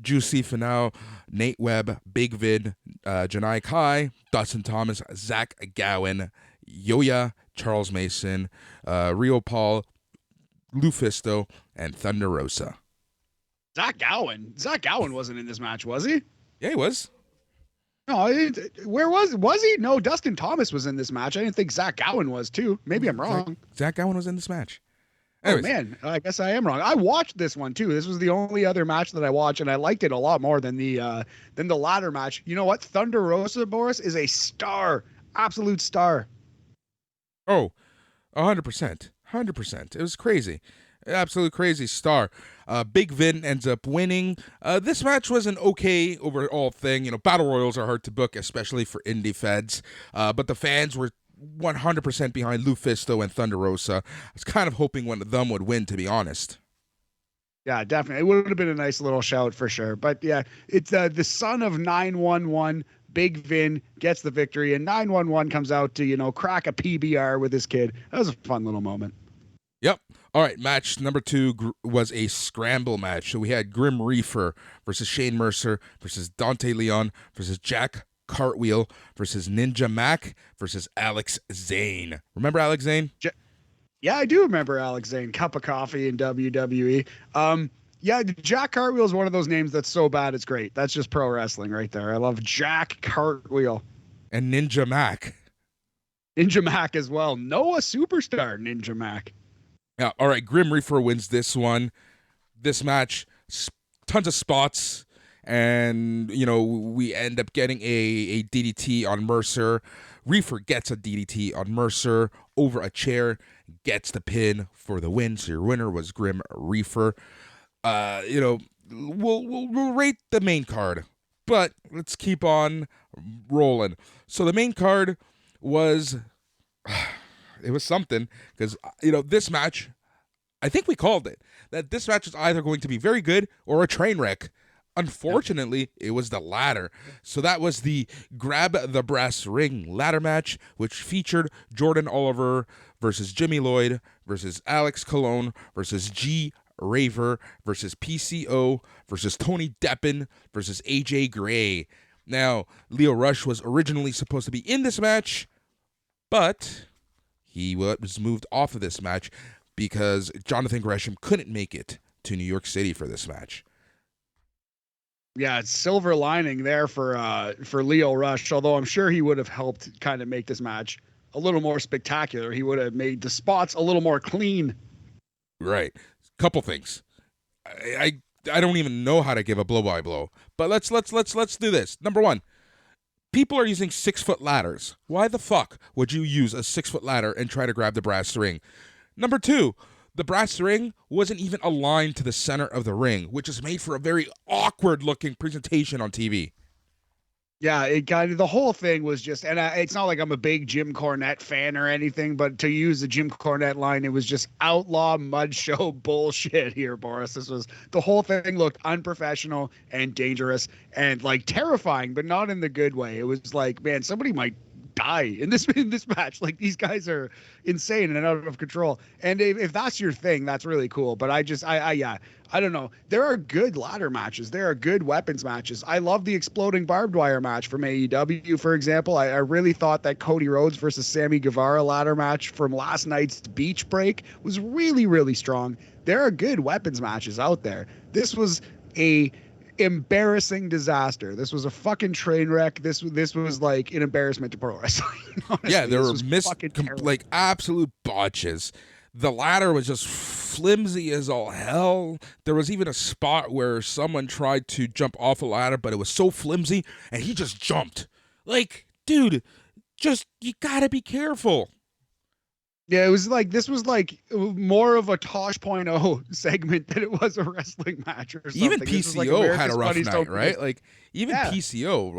Juicy Finau, Nate Webb, Big Vid, Janai Kai, Dustin Thomas, Zach Gowen, Yoya, Charles Mason, Rio Paul, Lufisto, and Thunder Rosa. Zach Gowen wasn't in this match, was he? Yeah, he was. No, where was he? No, Dustin Thomas was in this match. I didn't think Zach Gowen was too. Maybe I'm wrong. Zach Gowen was in this match. Anyways. Oh man, I guess I am wrong. I watched this one too. This was the only other match that I watched, and I liked it a lot more than the ladder match. You know what? Thunder Rosa, Boris, is a star, absolute star. Oh, 100%, 100%. It was crazy. Absolute crazy star. Big Vin ends up winning. This match was an okay overall thing. Battle Royals are hard to book, especially for indie feds. But the fans were 100% behind Lufisto and Thunder Rosa. I was kind of hoping one of them would win, to be honest. Yeah, definitely. It would have been a nice little shout for sure. But yeah, it's the son of 911. Big Vin gets the victory, and 911 comes out to, crack a PBR with his kid. That was a fun little moment. Yep. All right, match number 2 was a scramble match. So we had Grim Reaper versus Shane Mercer versus Dante Leon versus Jack Cartwheel versus Ninja Mac versus Alex Zane. Remember Alex Zane? Yeah, I do remember Alex Zane. Cup of coffee in WWE. Yeah, Jack Cartwheel is one of those names that's so bad it's great. That's just pro wrestling right there. I love Jack Cartwheel. And Ninja Mac. Ninja Mac as well. Noah Superstar Ninja Mac. Yeah, all right. Grim Reaper wins this one. This match, tons of spots, and we end up getting a DDT on Mercer. Reefer gets a DDT on Mercer over a chair, gets the pin for the win. So your winner was Grim Reefer. We'll rate the main card, but let's keep on rolling. So the main card was it was something because this match, I think we called it that this match was either going to be very good or a train wreck. Unfortunately, it was the latter. So that was the Grab the Brass Ring ladder match, which featured Jordan Oliver versus Jimmy Lloyd versus Alex Colon versus G. Raver versus PCO versus Tony Deppen versus AJ Gray. Now, Leo Rush was originally supposed to be in this match, but he was moved off of this match because Jonathan Gresham couldn't make it to New York City for this match. Yeah, it's silver lining there for Leo Rush, although I'm sure he would have helped kind of make this match a little more spectacular. He would have made the spots a little more clean. Right. Couple things. I don't even know how to give a blow by blow, but let's do this. Number one, people are using 6-foot ladders. Why the fuck would you use a 6-foot ladder and try to grab the brass ring? Number two, the brass ring wasn't even aligned to the center of the ring, which is made for a very awkward looking presentation on TV. Yeah, it kind of the whole thing was just, and it's not like I'm a big Jim Cornette fan or anything, but to use the Jim Cornette line, it was just outlaw mud show bullshit here, Boris. The whole thing looked unprofessional and dangerous and like terrifying, but not in the good way. It was like, man, somebody might die in this match. Like, these guys are insane and out of control. And if that's your thing, that's really cool. But I don't know. There are good ladder matches. There are good weapons matches. I love the exploding barbed wire match from AEW, for example. I really thought that Cody Rhodes versus Sammy Guevara ladder match from last night's Beach Break was really, really strong. There are good weapons matches out there. This was a embarrassing disaster. This was a fucking train wreck. This was like an embarrassment to pro wrestling. Honestly. Yeah, there were like absolute botches. The ladder was just flimsy as all hell. There was even a spot where someone tried to jump off a ladder, but it was so flimsy, and he just jumped. Like, dude, you gotta be careful. Yeah, it was like, this was like more of a Tosh.0 segment than it was a wrestling match or something. Even PCO had a rough night, right? Like, even PCO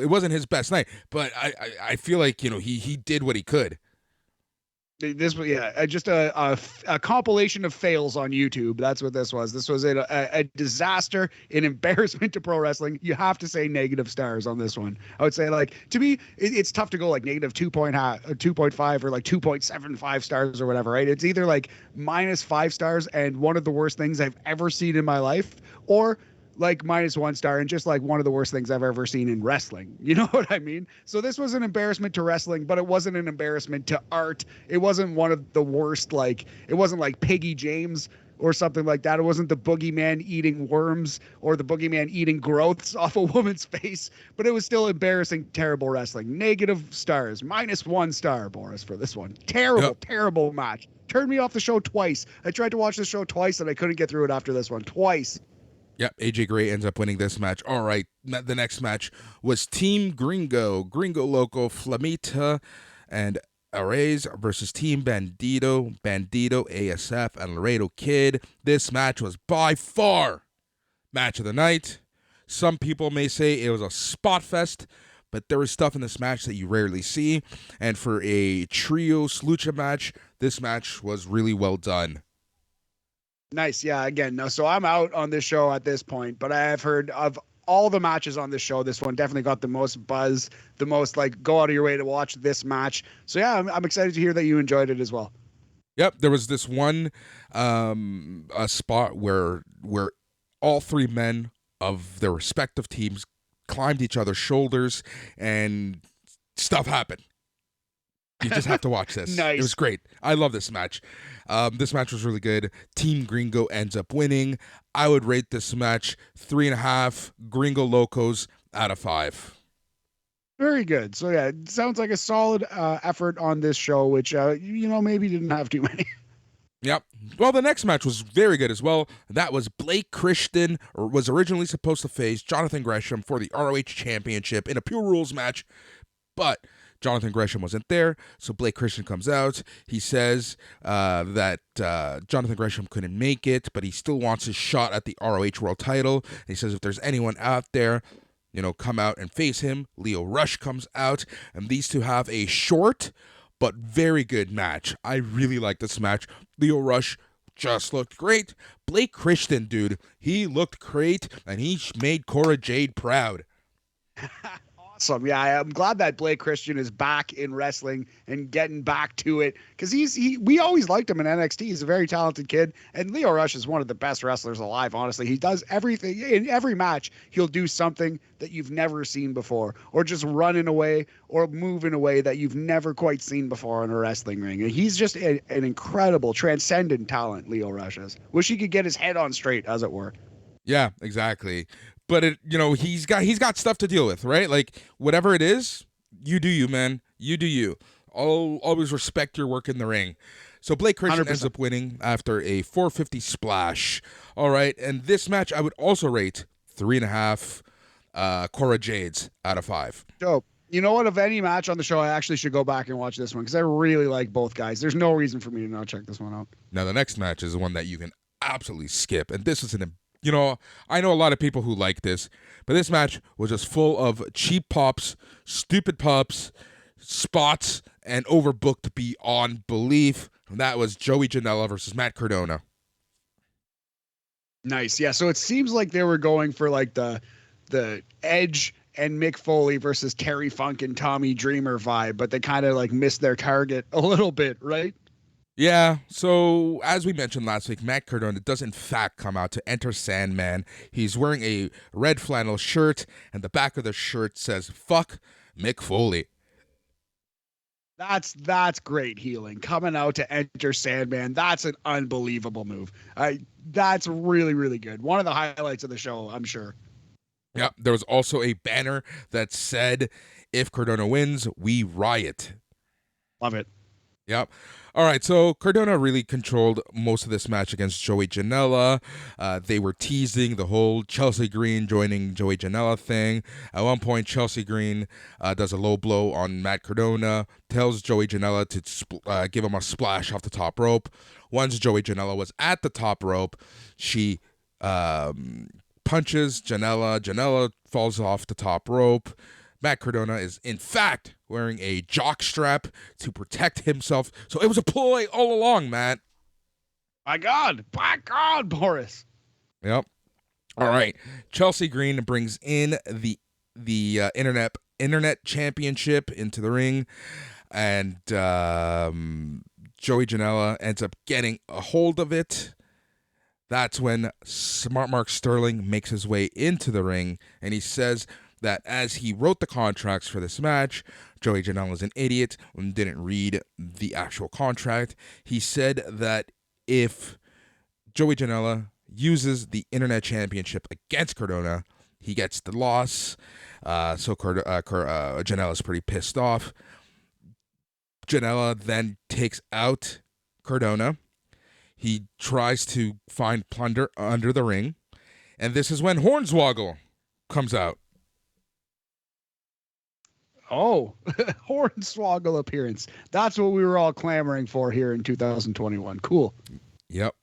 it wasn't his best night, but I feel like, he did what he could. This was just a compilation of fails on YouTube. That's what this was. This was a disaster, an embarrassment to pro wrestling. You have to say negative stars on this one. I would say, like, to me, it's tough to go like negative 2.5 or like 2.75 stars or whatever, right? It's either like -5 stars and one of the worst things I've ever seen in my life, or like -1 star and just like one of the worst things I've ever seen in wrestling. You know what I mean? So this was an embarrassment to wrestling, but it wasn't an embarrassment to art. It wasn't one of the worst, like, it wasn't like Piggy James or something like that. It wasn't the boogeyman eating worms or the boogeyman eating growths off a woman's face, but it was still embarrassing, terrible wrestling. Negative stars, -1 star, Boris, for this one. Terrible match. Turned me off the show twice. I tried to watch the show twice and I couldn't get through it after this one. Twice. Yep, AJ Gray ends up winning this match. All right, the next match was Team Gringo Loco, Flamita, and Arrays versus Team Bandito, ASF, and Laredo Kid. This match was by far match of the night. Some people may say it was a spot fest, but there was stuff in this match that you rarely see. And for a trios lucha match, this match was really well done. Nice. Yeah. Again, no. So I'm out on this show at this point, but I have heard of all the matches on this show. This one definitely got the most buzz, the most like go out of your way to watch this match. So yeah, I'm excited to hear that you enjoyed it as well. Yep. There was this one a spot where all three men of their respective teams climbed each other's shoulders and stuff happened. You just have to watch this. Nice. It was great. I love this match. This match was really good. Team Gringo ends up winning. I would rate this match 3.5 Gringo Locos out of 5. Very good. So yeah, it sounds like a solid effort on this show, which maybe didn't have too many. Yep. Well, the next match was very good as well. That was Blake Christian, or was originally supposed to face Jonathan Gresham for the ROH Championship in a Pure Rules match, but Jonathan Gresham wasn't there, so Blake Christian comes out. He says that Jonathan Gresham couldn't make it, but he still wants his shot at the ROH World Title. And he says if there's anyone out there, come out and face him. Lio Rush comes out, and these two have a short but very good match. I really like this match. Lio Rush just looked great. Blake Christian, dude, he looked great, and he made Cora Jade proud. Awesome. Yeah, I'm glad that Blake Christian is back in wrestling and getting back to it, because we always liked him in NXT. He's a very talented kid, and Lio Rush is one of the best wrestlers alive. Honestly, he does everything in every match. He'll do something that you've never seen before, or just run in a way or move in a way that you've never quite seen before in a wrestling ring. And he's just an incredible, transcendent talent. Lio Rush is. Wish he could get his head on straight, as it were. Yeah, exactly. But he's got stuff to deal with, right? Like whatever it is, you do you, man. You do you. I'll always respect your work in the ring. So Blake Christian 100%. ends up winning after a 450 splash. All right, and this match I would also rate 3.5 Cora Jades out of 5. Dope. You know what? Of any match on the show, I actually should go back and watch this one, because I really like both guys. There's no reason for me to not check this one out. Now the next match is the one that you can absolutely skip, and this is I know a lot of people who like this, but this match was just full of cheap pops, stupid pops, spots, and overbooked beyond belief. And that was Joey Janela versus Matt Cardona. Nice. Yeah. So it seems like they were going for like the Edge and Mick Foley versus Terry Funk and Tommy Dreamer vibe, but they kind of like missed their target a little bit, right? Yeah, so as we mentioned last week, Matt Cardona does in fact come out to enter Sandman. He's wearing a red flannel shirt, and the back of the shirt says, "Fuck Mick Foley." That's great healing. Coming out to enter Sandman, that's an unbelievable move. That's really, really good. One of the highlights of the show, I'm sure. Yeah, there was also a banner that said, "If Cardona wins, we riot." Love it. Yep. All right, so Cardona really controlled most of this match against Joey Janela. They were teasing the whole Chelsea Green joining Joey Janela thing. At one point, Chelsea Green does a low blow on Matt Cardona, tells Joey Janela to give him a splash off the top rope. Once Joey Janela was at the top rope, she punches Janela. Janela falls off the top rope. Matt Cardona is, in fact, wearing a jock strap to protect himself. So it was a ploy all along, Matt. By God, Boris. Yep. All right. Chelsea Green brings in the internet championship into the ring, and Joey Janela ends up getting a hold of it. That's when Smart Mark Sterling makes his way into the ring, and he says that as he wrote the contracts for this match, Joey Janela is an idiot and didn't read the actual contract. He said that if Joey Janela uses the Internet Championship against Cardona, he gets the loss. So Janela is pretty pissed off. Janela then takes out Cardona. He tries to find plunder under the ring. And this is when Hornswoggle comes out. Oh, Hornswoggle appearance. That's what we were all clamoring for here in 2021. Cool. Yep.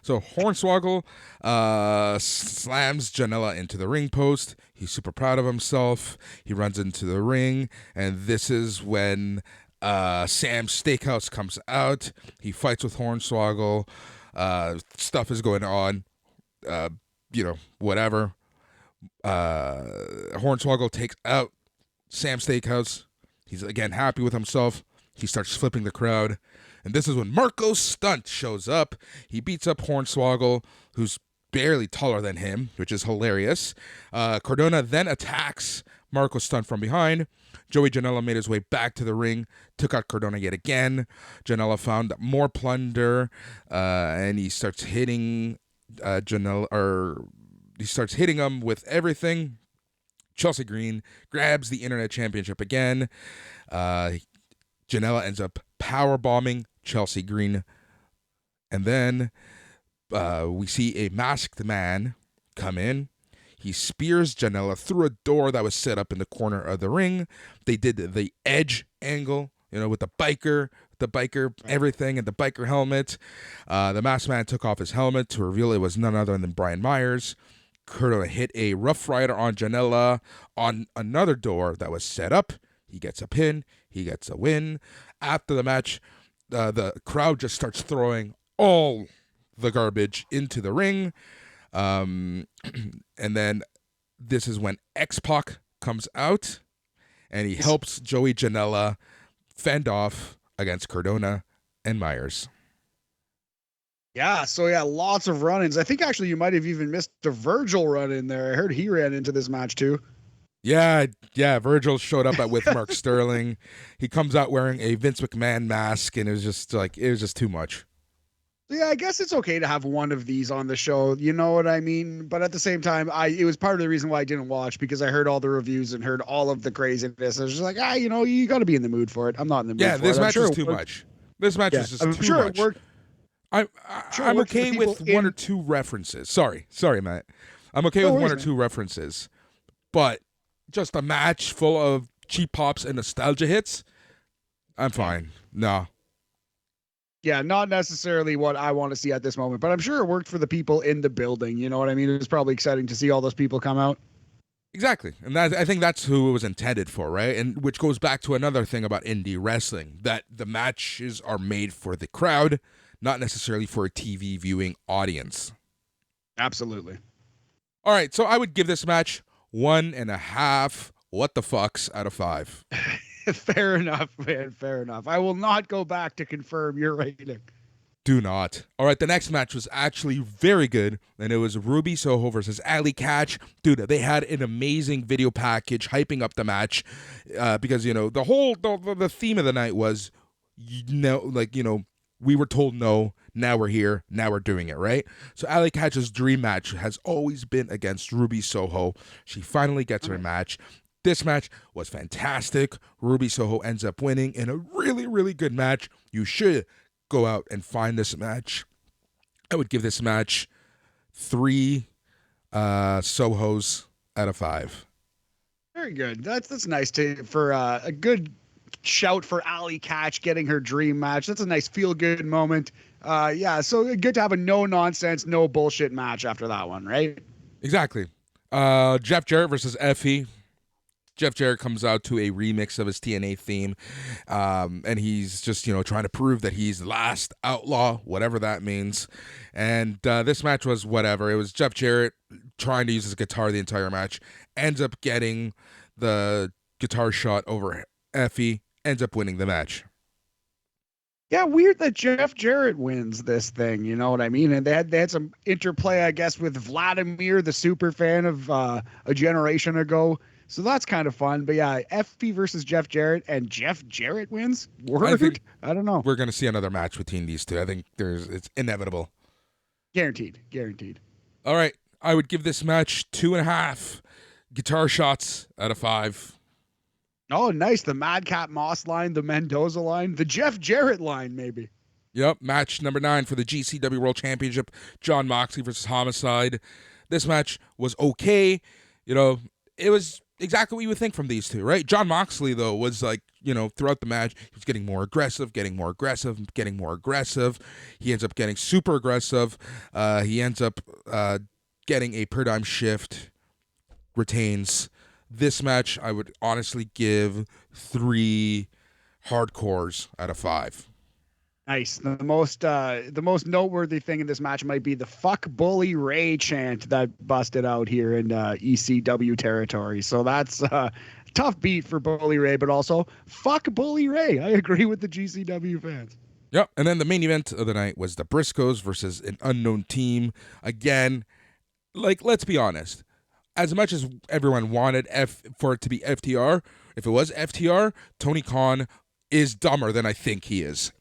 So Hornswoggle slams Janela into the ring post. He's super proud of himself. He runs into the ring, and this is when Sam's Steakhouse comes out. He fights with Hornswoggle. Stuff is going on. Whatever. Hornswoggle takes out Sam Steakhouse. He's again happy with himself. He starts flipping the crowd. And this is when Marco Stunt shows up. He beats up Hornswoggle, who's barely taller than him, which is hilarious. Cardona then attacks Marco Stunt from behind. Joey Janela made his way back to the ring, took out Cardona yet again. Janela found more plunder, and he starts hitting Janela, or he starts hitting him with everything. Chelsea Green grabs the Internet Championship again. Janela ends up powerbombing Chelsea Green. And then we see a masked man come in. He spears Janela through a door that was set up in the corner of the ring. They did the edge angle, with the biker everything, and the biker helmet. The masked man took off his helmet to reveal it was none other than Brian Myers. Cardona hit a Rough Rider on Janela on another door that was set up. He gets a pin. He gets a win. After the match, the crowd just starts throwing all the garbage into the ring. And then this is when X-Pac comes out, and he helps Joey Janela fend off against Cardona and Myers. Yeah, so lots of run-ins. I think actually you might have even missed a Virgil run-in there. I heard he ran into this match too. Yeah, Virgil showed up with Mark Sterling. He comes out wearing a Vince McMahon mask, and it was just too much. Yeah, I guess it's okay to have one of these on the show, you know what I mean? But at the same time, it was part of the reason why I didn't watch, because I heard all the reviews and heard all of the craziness. I was just like, you got to be in the mood for it. I'm not in the mood for it. Yeah, this match is too much. This match is just too much. It worked. I'm okay with one or two references. Sorry, Matt. I'm okay with one or two references, but just a match full of cheap pops and nostalgia hits, I'm fine. No. Yeah, not necessarily what I want to see at this moment, but I'm sure it worked for the people in the building. You know what I mean? It was probably exciting to see all those people come out. Exactly. And I think that's who it was intended for, right? And which goes back to another thing about indie wrestling, that the matches are made for the crowd, not necessarily for a TV viewing audience. Absolutely. All right, so I would give this match 1.5 what the fucks out of 5. Fair enough, man. Fair enough. I will not go back to confirm your rating. Do not. All right, the next match was actually very good, and it was Ruby Soho versus Allie Katch. Dude, they had an amazing video package hyping up the match because, the theme of the night was, we were told no, now we're here, now we're doing it, right? So Allie Katch's dream match has always been against Ruby Soho. She finally gets her match. This match was fantastic. Ruby Soho ends up winning in a really, really good match. You should go out and find this match. I would give this match 3 Sohos out of 5. Very good. That's nice for a good shout for Allie Katch getting her dream match. That's a nice feel-good moment. So good to have a no-nonsense, no bullshit match after that one, right? Exactly. Jeff Jarrett versus Effie. Jeff Jarrett comes out to a remix of his TNA theme, and he's just, trying to prove that he's the last outlaw, whatever that means. And this match was whatever. It was Jeff Jarrett trying to use his guitar the entire match, ends up getting the guitar shot over Effie, ends up winning the match. Yeah, weird that Jeff Jarrett wins this thing, you know what I mean? And they had some interplay, I guess, with Vladimir, the super fan of a generation ago. So that's kind of fun. But yeah, Effie versus Jeff Jarrett, and Jeff Jarrett wins? Word? I don't know. We're going to see another match between these two. I think it's inevitable. Guaranteed. All right. I would give this match 2.5 guitar shots out of 5. Oh, nice. The Madcap Moss line, the Mendoza line, the Jeff Jarrett line, maybe. Yep. Match number 9 for the GCW World Championship, Jon Moxley versus Homicide. This match was okay. It was exactly what you would think from these two, right? Jon Moxley, though, was like, throughout the match, he was getting more aggressive. He ends up getting super aggressive. He ends up getting a paradigm shift, retains. This match, I would honestly give 3 hardcores out of 5. Nice. The most noteworthy thing in this match might be the "fuck Bully Ray" chant that busted out here in ECW territory. So that's a tough beat for Bully Ray, but also fuck Bully Ray. I agree with the GCW fans. Yep. And then the main event of the night was the Briscoes versus an unknown team. Again, let's be honest. As much as everyone wanted for it to be FTR, if it was FTR, Tony Khan is dumber than I think he is.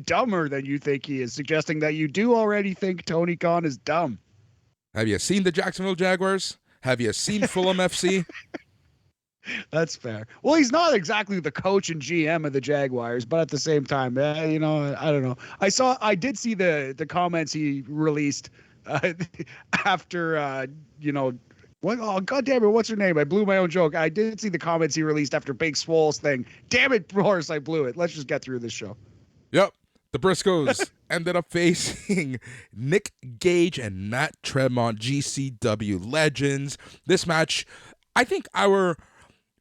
Dumber than you think he is, suggesting that you do already think Tony Khan is dumb. Have you seen the Jacksonville Jaguars? Have you seen Fulham FC? That's fair. Well, he's not exactly the coach and GM of the Jaguars, but at the same time, you know, I don't know. I did see the comments he released after, you know, what? Oh, God damn it! What's her name? I blew my own joke. I did see the comments he released after Big Swole's thing. Damn it, Boris! I blew it. Let's just get through this show. Yep. The Briscoes ended up facing Nick Gage and Matt Tremont, GCW legends. This match, I think our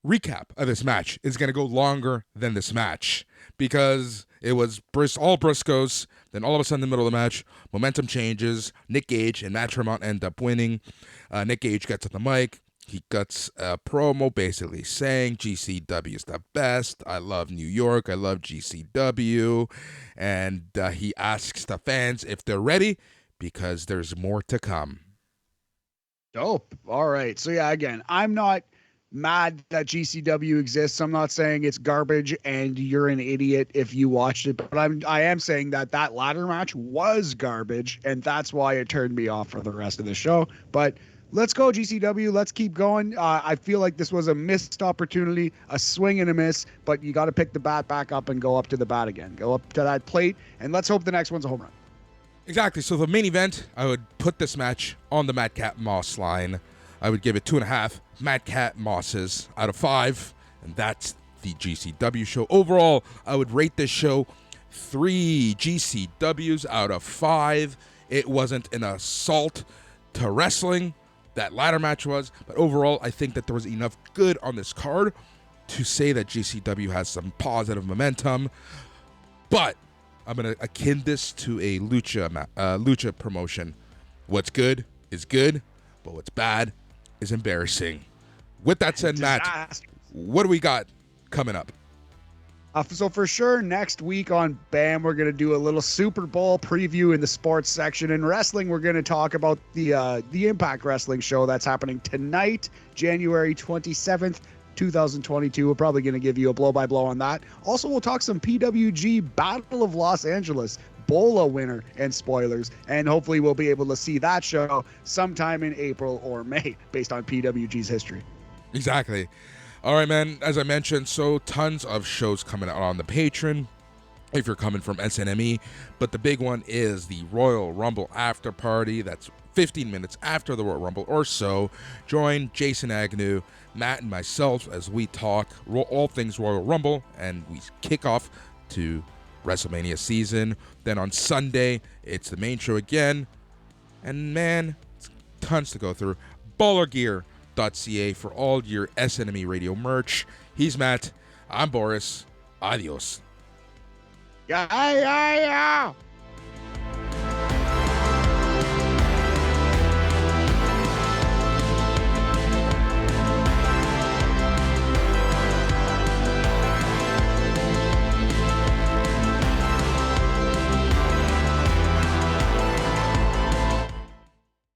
recap of this match is going to go longer than this match because it was all Briscoes. Then all of a sudden, in the middle of the match, momentum changes. Nick Gage and Matt Tremont end up winning. Nick Gage gets on the mic. He cuts a promo basically saying GCW is the best. I love New York. I love GCW. And he asks the fans if they're ready because there's more to come. Dope. All right. So, yeah, again, I'm not mad that GCW exists. I'm not saying it's garbage and you're an idiot if you watched it, but I am saying that ladder match was garbage, and that's why it turned me off for the rest of the show. But let's go, GCW. Let's keep going. I feel like this was a missed opportunity, a swing and a miss, but you got to pick the bat back up and go up to the bat again. Go up to that plate, and let's hope the next one's a home run. Exactly. So the main event, I would put this match on the Madcap Moss line. I would give it 2.5 Madcap Mosses out of 5, and that's the GCW show. Overall, I would rate this show 3 GCWs out of 5. It wasn't an assault to wrestling. That ladder match was, but overall, I think that there was enough good on this card to say that GCW has some positive momentum. But I'm gonna akin this to a lucha promotion. What's good is good, but what's bad is embarrassing. With that said, Matt, what do we got coming up? So for sure, next week on BAM, we're going to do a little Super Bowl preview in the sports section. In wrestling, we're going to talk about the Impact Wrestling show that's happening tonight, January 27th, 2022. We're probably going to give you a blow-by-blow on that. Also, we'll talk some PWG Battle of Los Angeles, BOLA winner and spoilers, and hopefully we'll be able to see that show sometime in April or May based on PWG's history. Exactly. All right, man, as I mentioned, so tons of shows coming out on the Patreon if you're coming from SNME, but the big one is the Royal Rumble After Party. That's 15 minutes after the Royal Rumble or so. Join Jason Agnew, Matt, and myself as we talk all things Royal Rumble, and we kick off to WrestleMania season. Then on Sunday, it's the main show again, and man, it's tons to go through. BallerGear.ca for all your SNME radio merch. He's Matt. I'm Boris. Adios. Yeah.